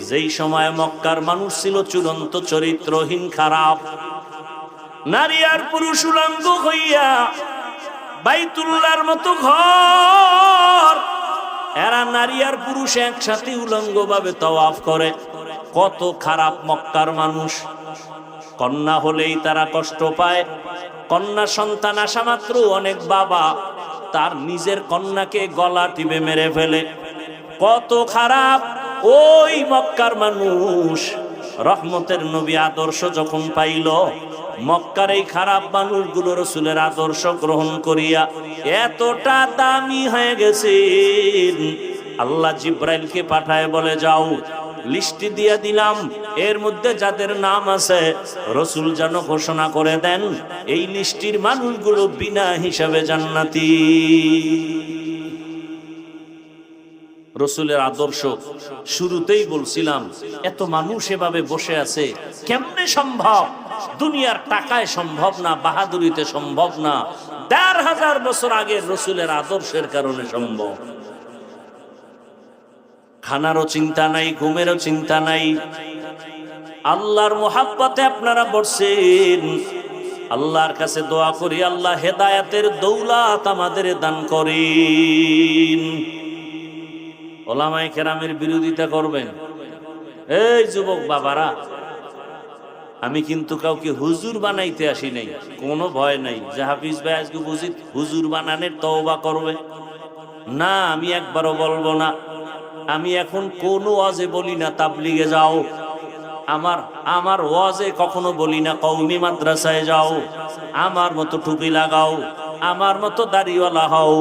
যেই সময় মক্কার মানুষ ছিল চূড়ান্ত চরিত্রহীন, খারাপ। নারী আর পুরুষ উলঙ্গ হইয়া বাইতুল্লাহর মতো ঘর, এরা নারী আর পুরুষ একসাথে উলঙ্গ ভাবে তাওয়াফ করে। কত খারাপ মক্কার মানুষ। কন্যা হলেই তারা কষ্ট পায়, কন্যা সন্তান আসা মাত্র অনেক বাবা তার নিজের কন্যাকে গলা টিপে মেরে ফেলে। কত খারাপ ওই মক্কার মানুষ। রহমতের নবী আদর্শ যখন পাইল, মক্কার এই খারাপ মানুষগুলো রসুলের আদর্শ গ্রহণ করিয়া এতটা দামি হয়ে গেছে, আল্লাহ জিব্রাইলকে পাঠায় বলে, যাও লিস্টি দিয়ে দিলাম, এর মধ্যে যাদের নাম আছে রসুল যেন ঘোষণা করে দেন এই লিস্টির মানুষগুলো বিনা হিসাবে জান্নাতি। রসুলের আদর্শ শুরুতেই বলছিলাম, এত মানুষ এভাবে বসে আছে কেমনে সম্ভব? দুনিয়ার টাকায় সম্ভব না, বাহাদুরিতে সম্ভব না, ১৫০০ বছর আগে রসুলের আদর্শের কারণে সম্ভব। খানারও চিন্তা নাই, ঘুমেরও চিন্তা নাই, আল্লাহর মোহাব্বতে আপনারা বসছেন। আল্লাহর কাছে দোয়া করি, আল্লাহ হেদায়েতের দৌলত আমাদের দান করেন। ওলামায়ে কেরামের বিরোধিতা করবেন। এই যুবক বাবারা, আমি কিন্তু কাউকে হুজুর বানাইতে আসি নাই, কোনো ভয় নাই যে হাফিজ ভাই আজকে বুঝিত হুজুর বানানোর তওবা করবে না, আমি একবারও বলবো না। আমি এখন কোন ওয়াজে বলি না তাবলিগে যাও, আমার ওয়াজে কখনো বলি না কওমি মাদ্রাসায় যাও, আমার মতো টুপি লাগাও, আমার মতো দাড়িওয়ালা হও,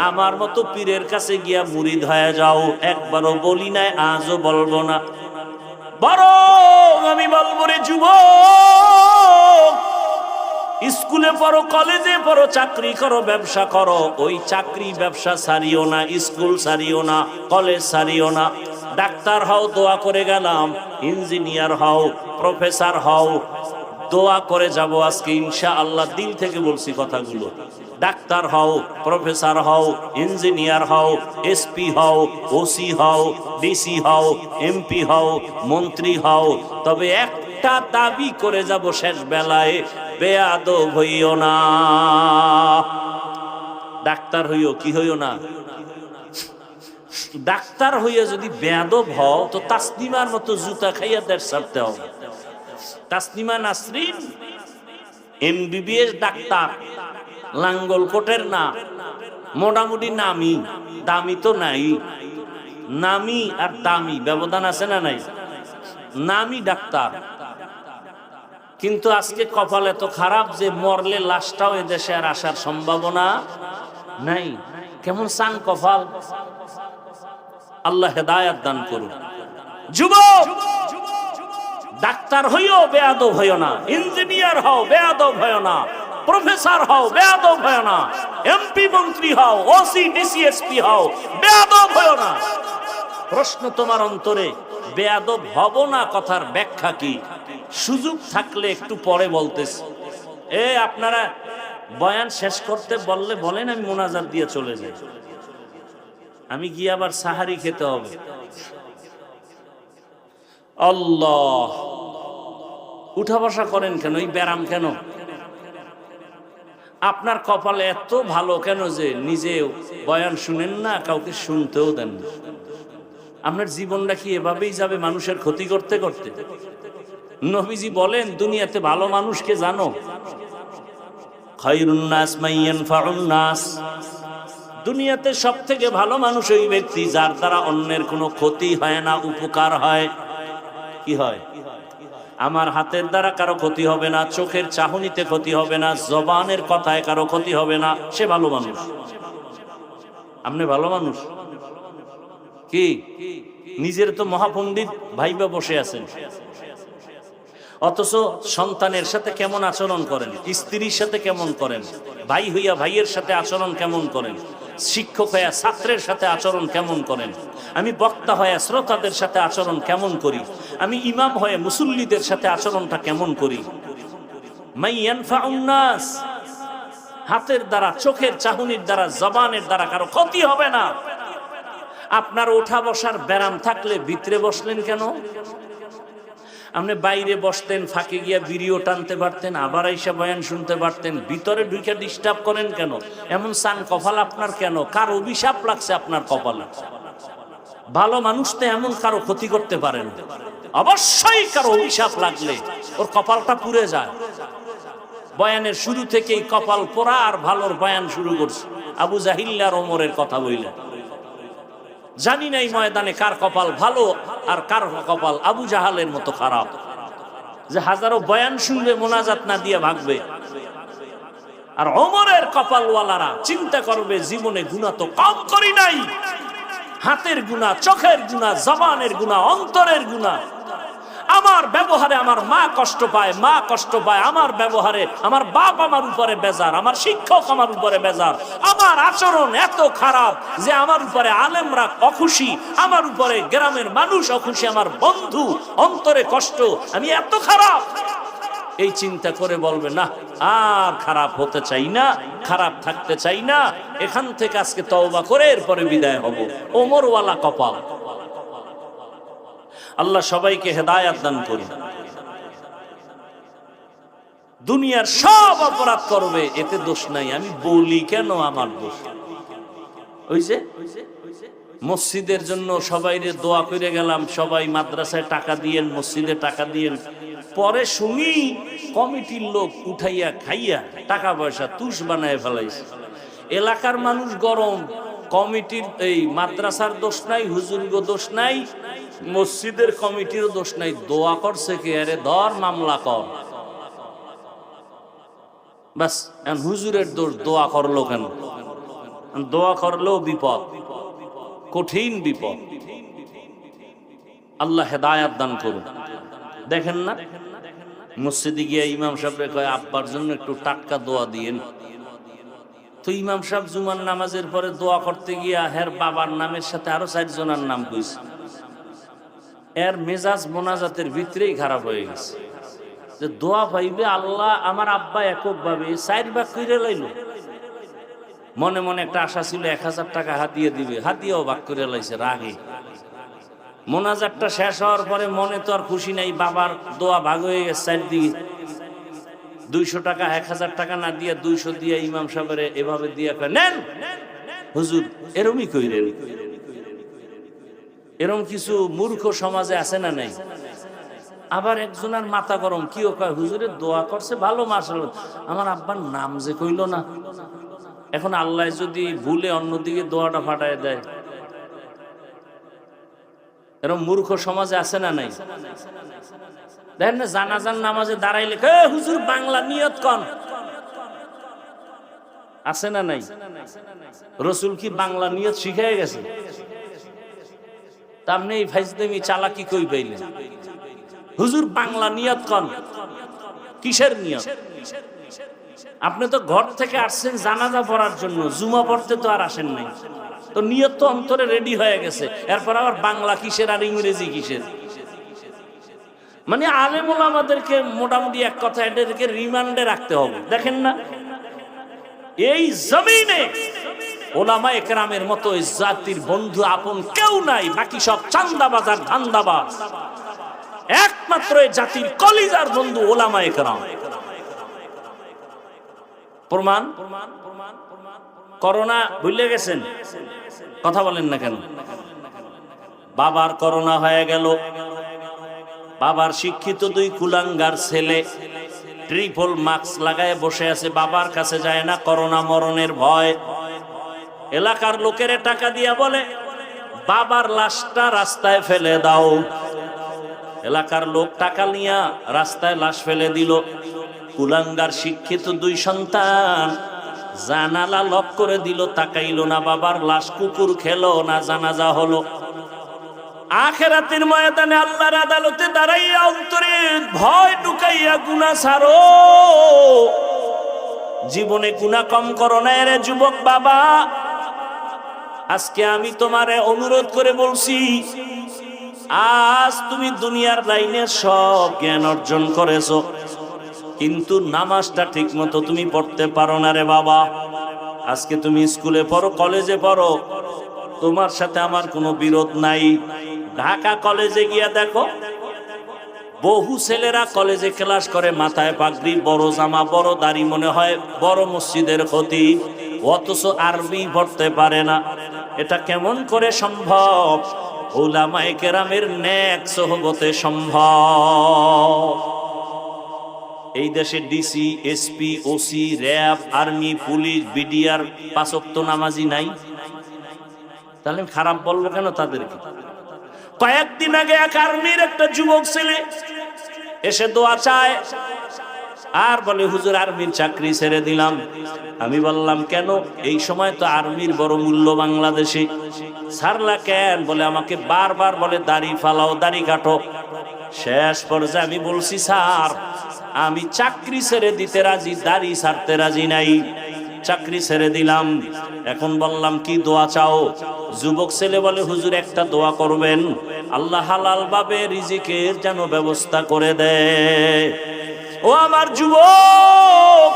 আমার মতো পীরের কাছে গিয়া মুরিদ হয়ে যাও, একবারও বলি না, আজও বলবো না। বরং আমি বলবো, রে যুবক, স্কুলে পড়ো, কলেজে পড়ো, চাকরি করো, ব্যবসা করো, ওই চাকরি ব্যবসা সারিও না, স্কুল সারিও না, কলেজ সারিও না। ডাক্তার হও, দোয়া করে গেলাম, ইঞ্জিনিয়ার হও, প্রফেসর হও, দোয়া করে যাব আজকে ইনশাআল্লাহ, দিল থেকে বলছি কথাগুলো। ডাক্তার হও, প্রফেসর হও, ইঞ্জিনিয়ার হও, এসপি হও, ওসি হও, ডিসি হও, এমপি হও, মন্ত্রী হও, তবে একটা দাবি করে যাব শেষ বেলায়, বেয়াদব হইও না। ডাক্তার হইও, কি হইও না? ডাক্তার হইয়া যদি বেয়াদব হও তো তাসলিমার মতো জুতা খাইয়া দেড় ছাড়তে হবে। তাসলিমা নাসরিন এমবিবিএস ডাক্তার, লাঙ্গল কোটের না, মোটামুটি নামি, দামি তো নাই। নামি আর দামি ব্যবধান আছে না নাই? নামি ডাক্তার, কিন্তু আজকে কপাল এত খারাপ যে মরলে লাশটাও এদেশে আর আসার সম্ভাবনা নাই। কেমন চান কপাল! আল্লাহ হেদায়েত দান করুন। যুবক, ডাক্তার হইও, বেয়াদব হইও না। ইঞ্জিনিয়ার হও, বেয়াদব হইও না। প্রফেসর হও, বেয়াদব হইও না। এমপি মন্ত্রী হও, ওসি ডিসি এসপি হও, বেয়াদব হইও না। প্রশ্ন তোমার অন্তরে, বেয়াদব হব না কথার ব্যাখ্যা কি? সুযোগ থাকলে একটু পরে বলতেছি। আপনারা বয়ান শেষ করতে বললে বলেন, আমি মোনাজাত দিয়ে চলে যাই। আমি গিয়ে আবার সাহারি খেতে হবে। আল্লাহ, উঠা বসা করেন কেন? এই ব্যারাম কেন? আপনার কপালে এত ভালো কেন যে নিজেও বয়ান শুনেন না, কাউকে শুনতেও দেন না? আপনার জীবনটা কি এভাবেই যাবে মানুষের ক্ষতি করতে করতে? নবীজি বলেন, দুনিয়াতে ভালো মানুষকে জানো? খায়রুন নাস মান ইয়ানফাউন নাস। দুনিয়াতে সব থেকে ভালো মানুষ ওই ব্যক্তি যার দ্বারা অন্যের কোনো ক্ষতি হয় না, উপকার হয়। কি হয়? আমার হাতের দ্বারা কারো ক্ষতি হবে না, চোখের চাহনিতে ক্ষতি হবে না, জবানের কথায় কারো ক্ষতি হবে না, সে ভালো মানুষ। আপনি ভালো মানুষ কি? নিজের তো মহাপণ্ডিত ভাইবা বসে আছেন, অথচ সন্তানের সাথে কেমন আচরণ করেন, স্ত্রীর সাথে কেমন করেন, ভাই হইয়া ভাইয়ের সাথে আচরণ কেমন করেন, শিক্ষক হইয়া ছাত্রের সাথে আচরণ কেমন করেন, আমি বক্তা হয়ে শ্রোতাদের সাথে আচরণ কেমন করি, আমি ইমাম হয়ে মুসল্লিদের সাথে আচরণটা কেমন করি। মান ইয়ানফাউন নাস, হাতের দ্বারা, চোখের চাহনির দ্বারা, জবানের দ্বারা কারো ক্ষতি হবে না। আপনার ওঠা বসার ব্যারাম থাকলে ভিতরে বসলেন কেন? আপনি বাইরে বসতেন, ফাঁকে গিয়া ভিডিও টানতে পারতেন, আবার আইসা বয়ান শুনতে পারতেন, ভিতরে ঢুকে ডিস্টার্ব করেন কেন? এমন চান কপাল আপনার কেন? কার অভিশাপ লাগছে আপনার কপালে? ভালো মানুষ তো এমন কারো ক্ষতি করতে পারেন, অবশ্যই কারো অভিশাপ লাগলে ওর কপালটা পুড়ে যায়। বয়ানের শুরু থেকেই কপাল পোড়া আর ভালোর বয়ান শুরু করছে। আবু জাহিল আর ওমরের কথা বললেন, জানি না এই ময়দানে কার কপাল ভালো আর কার কপাল আবু জাহালের মতো খারাপ, যে হাজারো বয়ান শুনবে মোনাজাত না দিয়ে ভাগবে। আর ওমরের কপালওয়ালারা চিন্তা করবে জীবনে গুনাহ তো কম করি নাই, হাতের গুনাহ, চোখের গুনাহ, জবানের গুনাহ, অন্তরের গুনাহ। আমার ব্যবহারে আমার মা কষ্ট পায়, মা কষ্ট পায় আমার ব্যবহারে, আমার বাপ আমার উপরে বেজার, আমার শিক্ষক আমার উপরে বেজার, আমার আচরণ এত খারাপ যে আমার উপরে আলেমরা অখুশি, আমার উপরে গ্রামের মানুষ অখুশি, আমার বন্ধু অন্তরে কষ্ট, আমি এত খারাপ। এই চিন্তা করে বলবে না আর খারাপ হতে চাই না, খারাপ থাকতে চাই না, এখান থেকে আজকে তওবা করে এরপরে বিদায় হব। ওমরওয়ালা কপাল। আল্লাহ সবাইকে হেদায়েত দান করুন। দুনিয়ার সব অপরাধ করবে, এতে দোষ নাই, আমি বলি কেন আমার দোষ। ওই যে মসজিদের জন্য সবাইরে দোয়া করে গেলাম, সবাই মাদ্রাসায় টাকা দিয়েন, মসজিদে টাকা দিয়েন, পরে শুনি কমিটির লোক উঠাইয়া খাইয়া টাকা পয়সা তুষ বানায় ফেলাইছে। এলাকার মানুষ গরম, কমিটির এই মাদ্রাসার দোষ নাই, হুজুরগো দোষ নাই, মসজিদের কমিটির দোষ নাই, দোয়া করছে কে? আরে ধর মামলা কর। বাস হুজুরের দোষ, দোয়া করলো কেন? দোয়া করলেও বিপদ, কঠিন বিপদ। আল্লাহ হেদায়েত দান করুন। দেখেন না মসজিদে গিয়ে ইমাম সাহেবরে কয় আব্বার জন্য একটু টাটকা দোয়া দিয়েন। তো ইমাম সাহেব জুমার নামাজের পরে দোয়া করতে গিয়া হের বাবার নামের সাথে আরো 4 জনের নাম কইছে। এর মেজাজ মোনাজাতের ভিতরেই খারাপ হয়ে গেছে, যে দোয়া পাইবে আল্লাহ, আমার আব্বা একক ভাবে 4 ভাগ করে লাইল। মনে মনে একটা আশা ছিল 1000 টাকা হাতিয়ে দিবে, হাতিয়েও ভাগ করে লাইছে রাগে। মোনাজাতটা শেষ হওয়ার পরে মনে তো আর খুশি নাই, বাবার দোয়া ভাগ হয়ে গেছে 4 দিকে। 200 টাকা 1000 টাকা না দিয়ে 200 দিয়ে ইমাম সাহেবের এভাবে দিয়ে নেন হুজুর, এরমই কইরেন। এরম কিছু মূর্খ সমাজে আছে না নাই? আবার একজনের মাথা গরম, কি ও কয় হুজুরের দোয়া করছে ভালো, মাশাআল্লাহ, আমার আব্বার নাম যে কইল না, এখন আল্লাহ যদি ভুলে অন্যদিকে দোয়াটা ফাটায় দেয়। এরকম মূর্খ সমাজে আছে না নাই? দেখেন না জানাজার নামাজে দাঁড়াইলে হুজুর বাংলা নিয়ত কন, আছে না নাই? রসুল কি বাংলা নিয়ত শিখাই গেছে? আপনি এই ফাইজলামি চালাকি কই পাইলেন? হুজুর বাংলা নিয়ত কন, কিসের নিয়ত? আপনি তো ঘর থেকে আসছেন জানাজা পড়ার জন্য, জুমা পড়তে তো আর আসেন নাই, তো নিয়ত তো অন্তরে রেডি হয়ে গেছে, এরপর আবার বাংলা কিসের আর ইংরেজি কিসের? মানে আলেম ওলামাদেরকে মোটামুটি এক কথা এদেরকে রিমান্ডে রাখতে হবে। দেখেন না এই জমিনে ওলামায়ে কেরামের মতো জাতির বন্ধু আপন কেউ নাই, বাকি সব চান্দাবাজ আর ধান্দাবাজ। একমাত্র এই জাতির কলিজার বন্ধু ওলামায়ে কেরাম। প্রমাণ করোনা ভুলে গেছেন, কথা বলেন না কেন? বাবার করোনা হয়ে গেল, বাবার শিক্ষিত 2 কুলাঙ্গার ছেলে ট্রিপল মাস্ক লাগায় বসে আছে, বাবার কাছে যায় না, করোনা মরণের ভয়। এলাকার লোকের টাকা দিয়া বলে বাবার লাশটা রাস্তায় ফেলে দাও। এলাকার লোক টাকা নিয়া রাস্তায় লাশ ফেলে দিল। কুলাঙ্গার শিক্ষিত 2 সন্তান জানালা লক করে দিল, তাকাইলো না, বাবার লাশ কুকুর খেলো না, জানাজা হলো। আখিরাতের ময়দানে আল্লাহর আদালতে দাঁড়াইয়া অন্তরে ভয় ঢুকাইয়া গুনাহ ছাড়ো। জীবনে গুনাহ কম করো না রে যুবক বাবা। আজকে আমি তোমারে অনুরোধ করে বলছি, আজ তুমি দুনিয়ার লাইনে সব জ্ঞান অর্জন করেছো, কিন্তু নামাজটা ঠিক মতো তুমি পড়তে পারো না রে বাবা। আজকে তুমি স্কুলে পড়ো, কলেজে পড়ো, তোমার সাথে আমার কোনো বিরোধ নাই। ঢাকা কলেজে গিয়া দেখো, বহু ছেলেরা কলেজে ক্লাস করে, মাথায় পাগড়ি, বড় জামা, বড় দাড়ি, মনে হয় বড় মসজিদের খতিব, অথচ আরবি পড়তে পারে না। এটা কেমন করে সম্ভব? উলামায়ে কেরামের নেক সোহবতে সম্ভব। এই দেশে DC, SP, OC, RAB, army, police, BDR 5 ওয়াক্ত নামাজি নাই? তাহলে আমি খারাপ বলবো কেন তাদেরকে? কয়েকদিন আগে এক আর্মির একটা যুবক ছেলে এসে দোয়া চায় আর বলে, হুজুর আর্মির চাকরি ছেড়ে দিলাম। আমি বললাম কেন? এই সময় তো আর্মির বড় মূল্য বাংলাদেশে। ছাড়লা কেন? বলে আমাকে বারবার বলে দাড়ি ফালাও, দাড়ি কাটো। শেষ পর্যায়ে আমি বলছি, স্যার আমি চাকরি ছেড়ে দিতে রাজি, দাড়ি ছাড়তে রাজি নাই। চাকরি ছেড়ে দিলাম। এখন বললাম কি দোয়া চাও? যুবক ছেলে বলে, হুজুর একটা দোয়া করবেন, আল্লাহ হালাল ভাবে রিজিকের যেন ব্যবস্থা করে দেয়। ও আমার যুবক,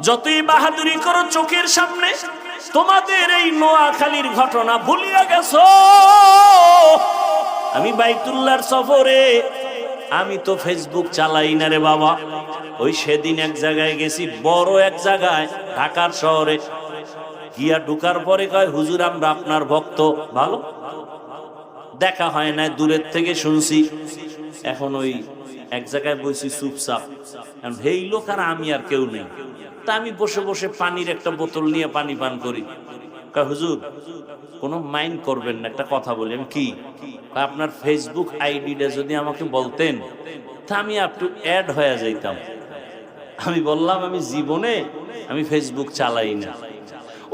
যতই বাহাদুরি করো চোখের সামনে তোমাদের এই নোয়াখালীর ঘটনা ভুলিয়া গেছো। আমি বাইতুল্লাহর সফরে, আমি তো ফেসবুক চালাই না রে বাবা। ওই সেদিন এক জায়গায় গেছি, বড় এক জায়গায় ঢাকার শহরে গিয়া ঢুকার পরে কয়, হুজুর আমরা আপনার ভক্ত। ভালো, দেখা হয় না, দূরের থেকে শুনছি। এখন ওই এক জায়গায় বসি চুপচাপ, এই লোক আর আমি আর কেউ নেই। তা আমি বসে বসে পানির একটা বোতল নিয়ে পানি পান করি। কয় হুজুর কোনো মাইন্ড করবেন না, একটা কথা বলি। আমি কি? আপনার ফেসবুক আইডিটা যদি আমাকে বলতেন তা আমি একটু অ্যাড হয়ে যাইতাম। আমি বললাম আমি জীবনে আমি ফেসবুক চালাই না।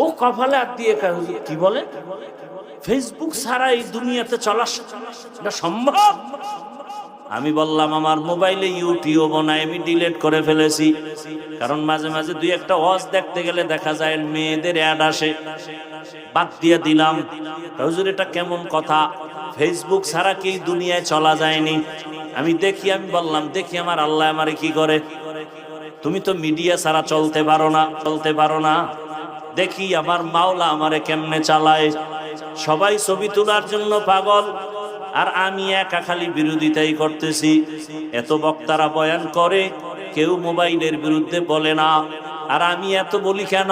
ও কপালে হাত দিয়ে কয়, হুজুর কি বলে? ফেসবুক ছাড়া এই দুনিয়াতে চলা সম্ভব? আমি বললাম আমার মোবাইলে ইউটিউব নাই, আমি ডিলিট করে ফেলেছি। কারণ মাঝে মাঝে দুই একটা ওয়াজ দেখতে গেলে দেখা যায় মেয়েদের অ্যাড আসে, বাদ দিয়ে দিলাম। হুজুর এটা কেমন কথা? ফেসবুক ছাড়া কি দুনিয়ায় চলা যায়নি? আমি দেখি, আমি বললাম দেখি আমার আল্লাহ আমারে কি করে। তুমি তো মিডিয়া ছাড়া চলতে পারো না। দেখি আমার মাওলা আমারে কেমনে চালায়। সবাই ছবি তোলার জন্য পাগল, আর আমি একা খালি বিরোধিতাই করতেছি। এত বক্তারা বয়ান করে, কেউ মোবাইলের বিরুদ্ধে বলে না। আর আমি এত বলি কেন?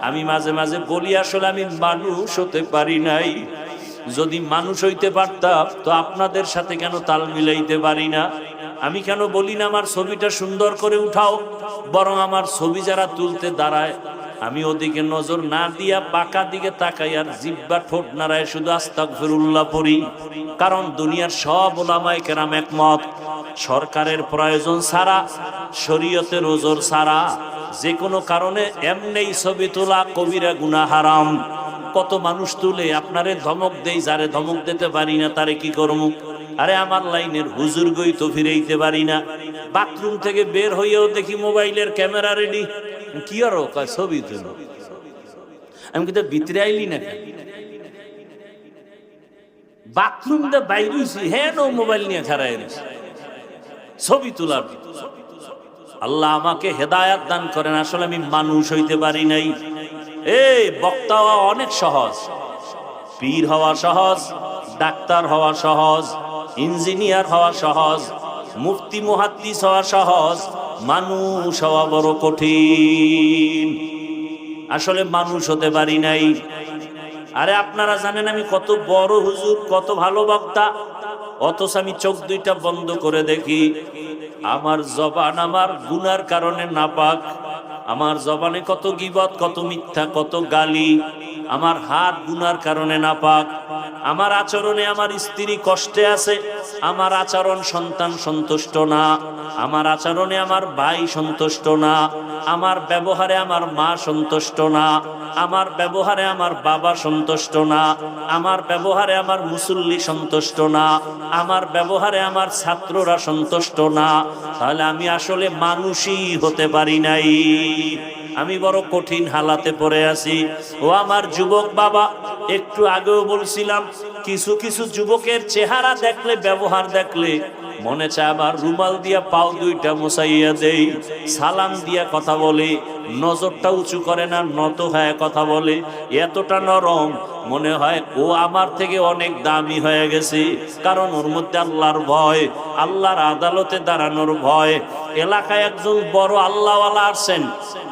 আমি মাঝে মাঝে বলি আসলে আমি মানুষ হতে পারি নাই। যদি মানুষ হইতে পারতাম তো আপনাদের সাথে কেন তাল মিলাইতে পারি না? আমি কেন বলি না আমার ছবিটা সুন্দর করে উঠাও? বরং আমার ছবি যারা তুলতে দাঁড়ায় আমি ওদিকে নজর না দিয়া বাঁকা দিকে তাকাই আর জিহ্বা ঠোঁট নাড়ায় শুধু আস্তাগফিরুল্লাহ পড়ি। কারণ দুনিয়ার সব উলামায়ে কেরাম একমত, সরকারের প্রয়োজন ছাড়া, শরীয়তের ওজর ছাড়া যে কোনো কারণে এমনি ছবি তোলা কবিরা গুনাহ হারাম। কত মানুষ তুলে, আপনারে ধমক দেই, যারে ধমক দিতে পারি না তারে কি করবো? আরে আমার লাইনের হুজুর গই তো ফিরাইতে পারি না। বাথরুম থেকে বের হইয়াও দেখি মোবাইলের ক্যামেরা রেডি। কি আর ছবি তুলো? আমি কিন্তু ভিতরে আইলি না, বাথরুম দিয়ে বাইরে হইছি, হ্যাঁ নো মোবাইল নিয়ে খাড়াই ছবি তোলার। আল্লাহ আমাকে হেদায়াত দান করেন। আসলে আমি মানুষ হইতে পারি নাই। এই বক্তা হওয়া অনেক সহজ, পীর হওয়া সহজ, ডাক্তার হওয়া সহজ, ইঞ্জিনিয়ার হওয়া সহজ, মুফতি মুহাদ্দিস হওয়া সহজ, মানুষ হওয়া বড় কঠিন। আসলে মানুষ হতে পারি নাই। আরে আপনারা জানেন আমি কত বড় হুজুর, কত ভালো বক্তা, অথচ আমি চোখ দুইটা বন্ধ করে দেখি আমার জবান আমার গুনার কারণে নাপাক। আমার জবানে কত গীবত, কত মিথ্যা, কত গালি। আমার হাত গুনার কারণে নাপাক। আমার আচরণে আমার স্ত্রী কষ্টে আছে, আমার আচরণ সন্তান সন্তুষ্ট না, আমার আচরণে আমার ভাই সন্তুষ্ট না, আমার ব্যবহারে আমার মা সন্তুষ্ট না, আমার ব্যবহারে আমার বাবা সন্তুষ্ট না, আমার ব্যবহারে আমার মুসল্লি সন্তুষ্ট না, আমার ব্যবহারে আমার ছাত্ররা সন্তুষ্ট না। তাহলে আমি আসলে মানুষই হতে পারি নাই। আমি বড় কঠিন হালাতে পড়ে আছি। ও আমার যুবক বাবা, একটু আগেও বলছিলাম কিছু কিছু যুবকের চেহারা দেখলে, ব্যবহার দেখলে মনে চায় আবার রুমাল দিয়া পাও দুইটা মোছাইয়া দেই, সালাম দিয়া কথা বলে, নজরটা উঁচু করে না, নত হয়ে কথা বলে, এতটা নরম মনে হয় ও আমার থেকে অনেক দামি হয়ে গেছে। কারণ ওর মধ্যে আল্লাহর ভয়, আল্লাহর আদালতে দাঁড়ানোর ভয়। এলাকায় একজন বড় আল্লাহওয়ালা আসছেন,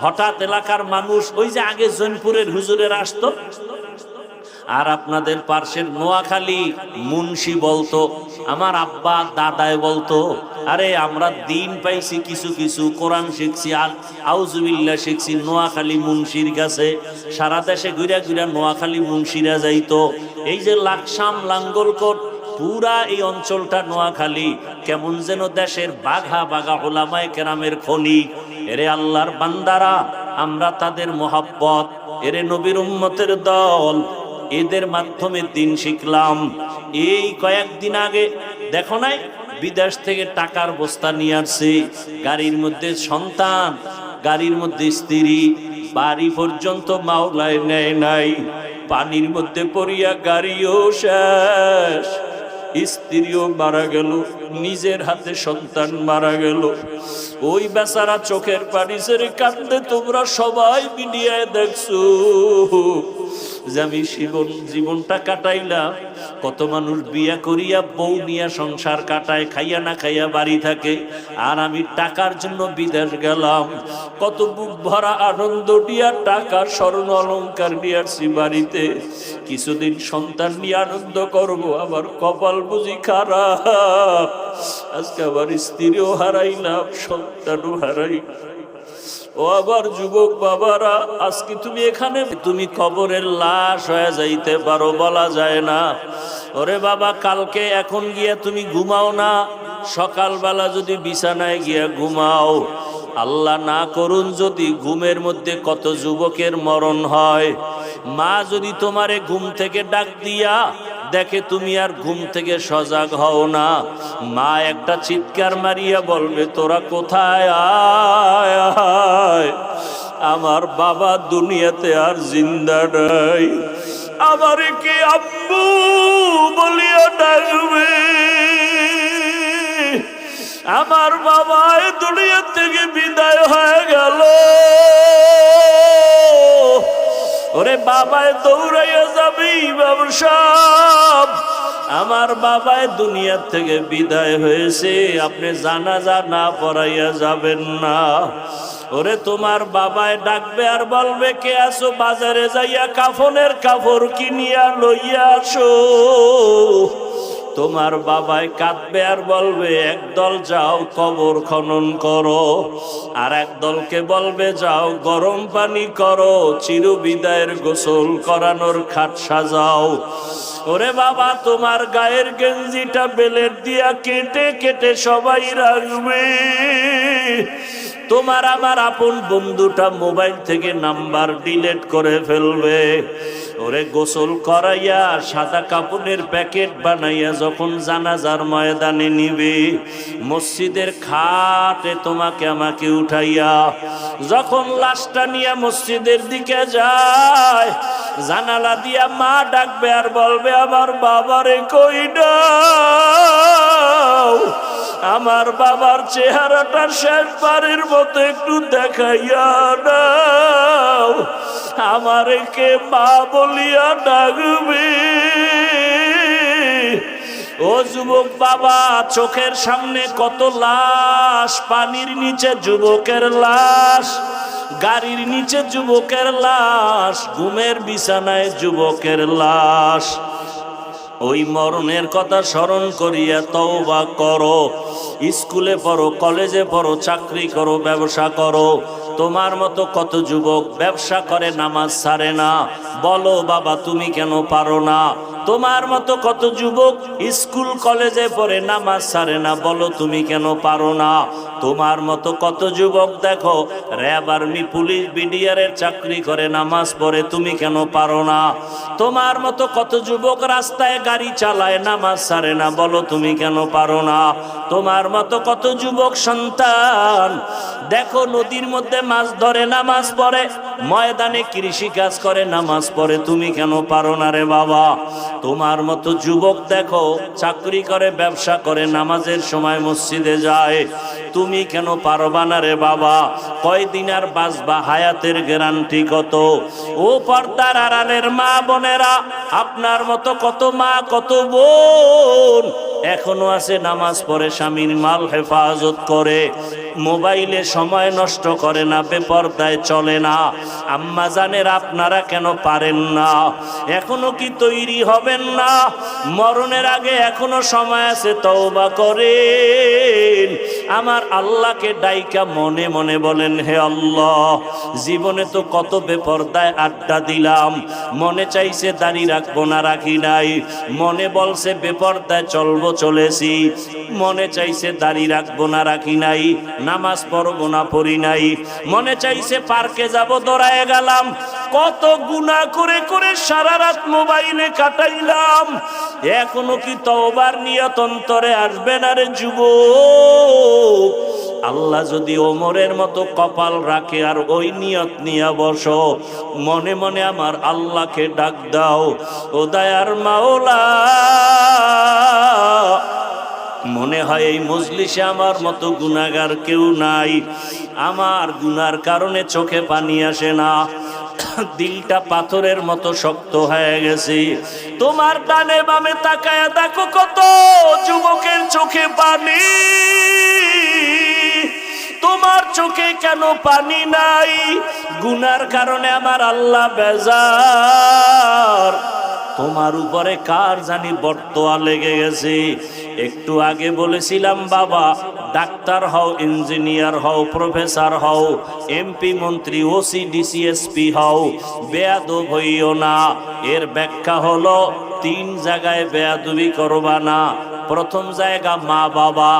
হঠাৎ এলাকার মানুষ, ওই যে আগে জৈনপুরের হুজুরের আসতো, আর আপনাদের পার্শ্বের নোয়াখালী মুন্সি বলতো, আমার আব্বা দাদায় বলতো, আরে আমরা দিন পাইছি কিছু কিছু, কোরআন শিখছি, আউযুবিল্লাহ শিখছি নোয়াখালী মুন্সির কাছে। সারা দেশে ঘুরা ঘুরা নোয়াখালী মুন্সিরা যাইতো। এই যে লাকসাম, লাঙ্গলকোট, পুরা এই অঞ্চলটা নোয়াখালী কেমন যেন দেশের বাঘা বাঘা ওলামায়ে কেরামের খনি। এরে আল্লাহর বান্দারা, আমরা তাদের মোহাব্বত, এরে নবীর উম্মতের দল, এদের মাধ্যমে দিন শিখলাম। এই কয়েকদিন আগে দেখো নাই, বিদেশ থেকে টাকার বস্তা নিয়ে আসছে, গাড়ির মধ্যে সন্তান, গাড়ির মধ্যে স্ত্রী, বাড়ি পর্যন্ত মাওলায় নেয় নাই। পানির মধ্যে পড়িয়া গাড়িও শেষ, স্ত্রীও মারা গেল, নিজের হাতে সন্তান মারা গেল। ওই বেচারা চোখের পানি ছেড়ে কাঁদতে তোমরা সবাই মিডিয়ায় দেখছো যে আমি জীবনটা কাটাইলাম। কত মানুষ বিয়া করিয়া বউ নিয়া সংসার কাটায়, খাইয়া না খাইয়া বাড়ি থাকে, আর আমি টাকার জন্য বিদেশ গেলাম। কত বুক ভরা আনন্দ দিয়া টাকা স্বর্ণ অলংকার নিয়ে আসছি বাড়িতে, কিছুদিন সন্তান নিয়ে আনন্দ করব, আবার কপাল বুঝি খারাপ, আজকে আবার স্ত্রীও হারাইলাম, সন্তানও হারাই। ও আবার যুবক বাবারা, আজকে তুমি এখানে, তুমি কবরের লাশ হয়ে যাইতে পারো, বলা যায় না। ওরে বাবা, কালকে এখন গিয়া তুমি ঘুমাও না, সকালবেলা যদি বিছানায় গিয়া ঘুমাও, আল্লাহ না করুন যদি ঘুমের মধ্যে কত যুবকের মরণ হয়। মা যদি তোমারে ঘুম থেকে ডাক দিয়া দেখে তুমি আর ঘুম থেকে সজাগ হও না, মা একটা চিৎকার মারিয়া বলবে, তোরা কোথায়, আয় আয়, আমার বাবা দুনিয়াতে আর জিন্দা নাই, আমারে কে আব্বু বলিয়া ডাকবে। আমার বাবা এই দুনিয়া থেকে বিদায় হয়ে গেল। ওরে বাবায় দৌড়াইয়া যাবি ব্যবসা, আমার বাবায় দুনিয়া থেকে বিদায় হয়েছে, আপনি জানাজা না পড়াইয়া যাবেন না। ওরে তোমার বাবায় ডাকবে আর বলবে, কে আসো, বাজারে যাইয়া কাফনের কাপড় কিনিয়া লইয়া আসো। তোমার বাবায় কাঁদবে আর বলবে, একদল যাও কবর খনন করো, আর এক দলকে বলবে যাও গরম পানি করো, চিরবিদায়ের গোসল করানোর খাট সাজাও। ওরে বাবা, তোমার গায়ের গেঞ্জিটা বেলেট দিয়া কেটে কেটে সবাই রাখবে। তোমার আমার আপন বন্ধুটা মোবাইল থেকে নাম্বার ডিলিট করে ফেলবে। ওরে গোসল করাইয়া সাদা কাপড়ের প্যাকেট বানাইয়া যখন জানাজার ময়দানে নিবে, মসজিদের খাটে তোমাকে আমাকে উঠাইয়া যখন লাশটা নিয়ে মসজিদের দিকে যায়, জানালা দিয়া মা ডাকবে আর বলবে, আমার বাবারে কই দাও, আমার বাবার চেহারাটা শেষবারের মতো একটু দেখাইয়া দাও, আমারে কে মা বলিয়া ডাকবে। ও যুবক বাবা, চোখের সামনে কত লাশ, পানির নিচে যুবকের লাশ, গাড়ির নিচে যুবকের লাশ, ঘুমের বিছানায় যুবকের লাশ। ওই মরণের কথা স্মরণ করিয়া তওবা করো। স্কুলে পড়ো, কলেজে পড়ো, চাকরি করো, ব্যবসা করো, তোমার মতো কত যুবক ব্যবসা করে নামাজ ছাড়ে না, বলো বাবা তুমি কেন পারো না? তোমার মতো কত যুবক স্কুল কলেজে পড়ে নামাজ ছাড়ে না, বলো তুমি কেন পারো না? তোমার মতো কত যুবক দেখো র্যাব, আর্মি, পুলিশ, বিডিআরের চাকরি করে, নামাজ পড়ে, তুমি কেন পারো না? তোমার মতো কত যুবক রাস্তায় গাড়ি চালায়, নামাজ ছাড়ে না, বলো তুমি কেন পারো না? তোমার মতো কত যুবক সন্তান দেখো নদীর মধ্যে মাছ ধরে, নামাজ পড়ে, ময়দানে কৃষি কাজ করে, নামাজ পড়ে, তুমি কেন পারো না রে বাবা? তোমার মতো যুবক দেখো চাকরি করে, ব্যবসা করে, নামাজের সময় মসজিদে যায়, তুমি কেন পারবা না রে বাবা? কয়দিন আর বাঁচবা? হায়াতের গ্যারান্টি কত? ও পর্দার আড়ালের মা বোনেরা, আপনার মতো কত মা কত বোন এখনো আছে নামাজ পড়ে, স্বামীর মাল হেফাজত করে, মোবাইলে সময় নষ্ট করে না, বেপরদায় চলে না। আম্মা জানের আপনারা কেন পারেন না? এখনো কি তৈরি হবেন না? মরণের আগে এখনো সময় আছে, তওবা করেন। আমার আল্লাহকে ডাইকা মনে মনে বলেন, হে আল্লাহ, জীবনে তো কত বেপরদায় আড্ডা দিলাম, মনে চাইছে দাড়ি রাখবো না, রাখি নাই। মনে বলছে বেপরদায় চলবো, চলেছি। মনে চাইছে দাড়ি রাখবো না, রাখি নাই। নামাজ পড়বো না, পড়ি নাই। মনে চাইছে পার্কে যাব, দৌড়ায় গেলাম। কত গুনাহ করে করে সারা রাত মোবাইলে কাটাইলাম। এখনো কি তওবার নিয়ত অন্তরে আসবে না রে যুবক? আল্লাহ যদি ওমরের মতো কপাল রাখে আর ওই নিয়ত নিয়ে বসো, মনে মনে আমার আল্লাহকে ডাক দাও, ও দয়ার মাওলা, মনে হয় এই মজলিসে আমার মতো গুনাহগার কেউ নাই। আমার গুনার কারণে চোখে পানি আসে না, দিলটা পাথরের মতো শক্ত হয়ে গেছে। তোমার ডানে বামে তাকায়া দেখো, কত যুবকের চোখে পানি। তোমার চোখে কেন পানি নাই? গুনার কারণে আমার আল্লাহ বেজার। তোমার উপরে কার জানি বর্তোয়া লেগে গেছে। একটু আগে বলেছিলাম, বাবা ডাক্তার হও, ইঞ্জিনিয়ার হও, প্রফেসর হও, এমপি, মন্ত্রী, ওসি, ডিসি, এসপি হও, বেয়াদব হইও না। এর ব্যাখ্যা হলো, 3 জায়গায় বেয়াদবি করবা না। প্রথম জায়গা মা বাবা,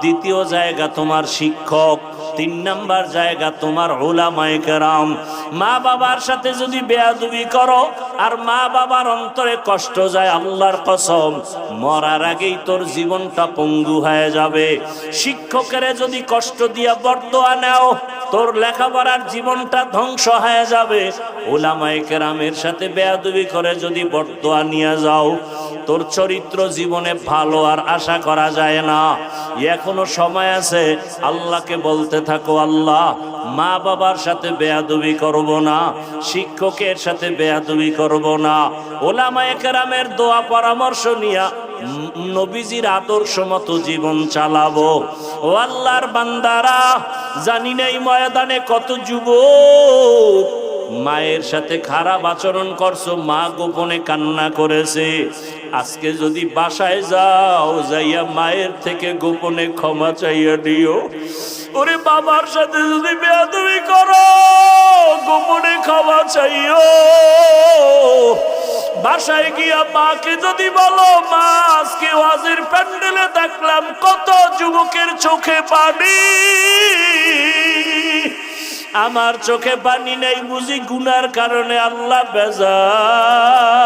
দ্বিতীয় জায়গা তোমার শিক্ষক, 3 নাম্বার জায়গা তোমার উলামায়ে কেরাম। মা বাবার সাথে যদি বেয়াদবি করো আর মা বাবার অন্তরে কষ্ট যায়, আল্লাহর কসম মরার আগেই তোর জীবনটা পঙ্গু হয়ে যাবে। শিক্ষকেরে যদি কষ্ট দিয়া বর্দোয়া নাও, তোর লেখাপড়ার জীবনটা ধ্বংস হয়ে যাবে। উলামায়ে কেরামের সাথে বেয়াদবি করে যদি বর্দোয়া নিয়ে যাও, তোর চরিত্র জীবনে ভালো আর আশা করা যায় না। এখনো সময় আছে, আল্লাহকে বলতে থাকো, আল্লাহ মা বাবার সাথে বেয়াদবি করব না, শিক্ষকের সাথে বেয়াদবি করব না। উলামায়ে কেরামের দোয়া পরামর্শ নিয়া নবীজির আদর্শ মতো জীবন চালাবো। ও আল্লাহর বান্দারা, জানি না এই ময়দানে কত যুবক মায়ের সাথে খারাপ আচরণ করছো, মা গোপনে কান্না করেছে। আজকে যদি বাসায় যাও, যাইয়া মায়ের থেকে গোপনে ক্ষমা চাইয়া দিও। ওরে বাবার সাথে যদি বেয়াদবি করো, গোপনে ক্ষমা চাইও। বাসায় গিয়া মাকে যদি বলো, মা আজকে ওয়াজের প্যান্ডেলে দেখলাম কত যুবকের চোখে পানি, আমার চোখে পানি নেই বুঝি, গুনার কারণে আল্লাহ বেজার।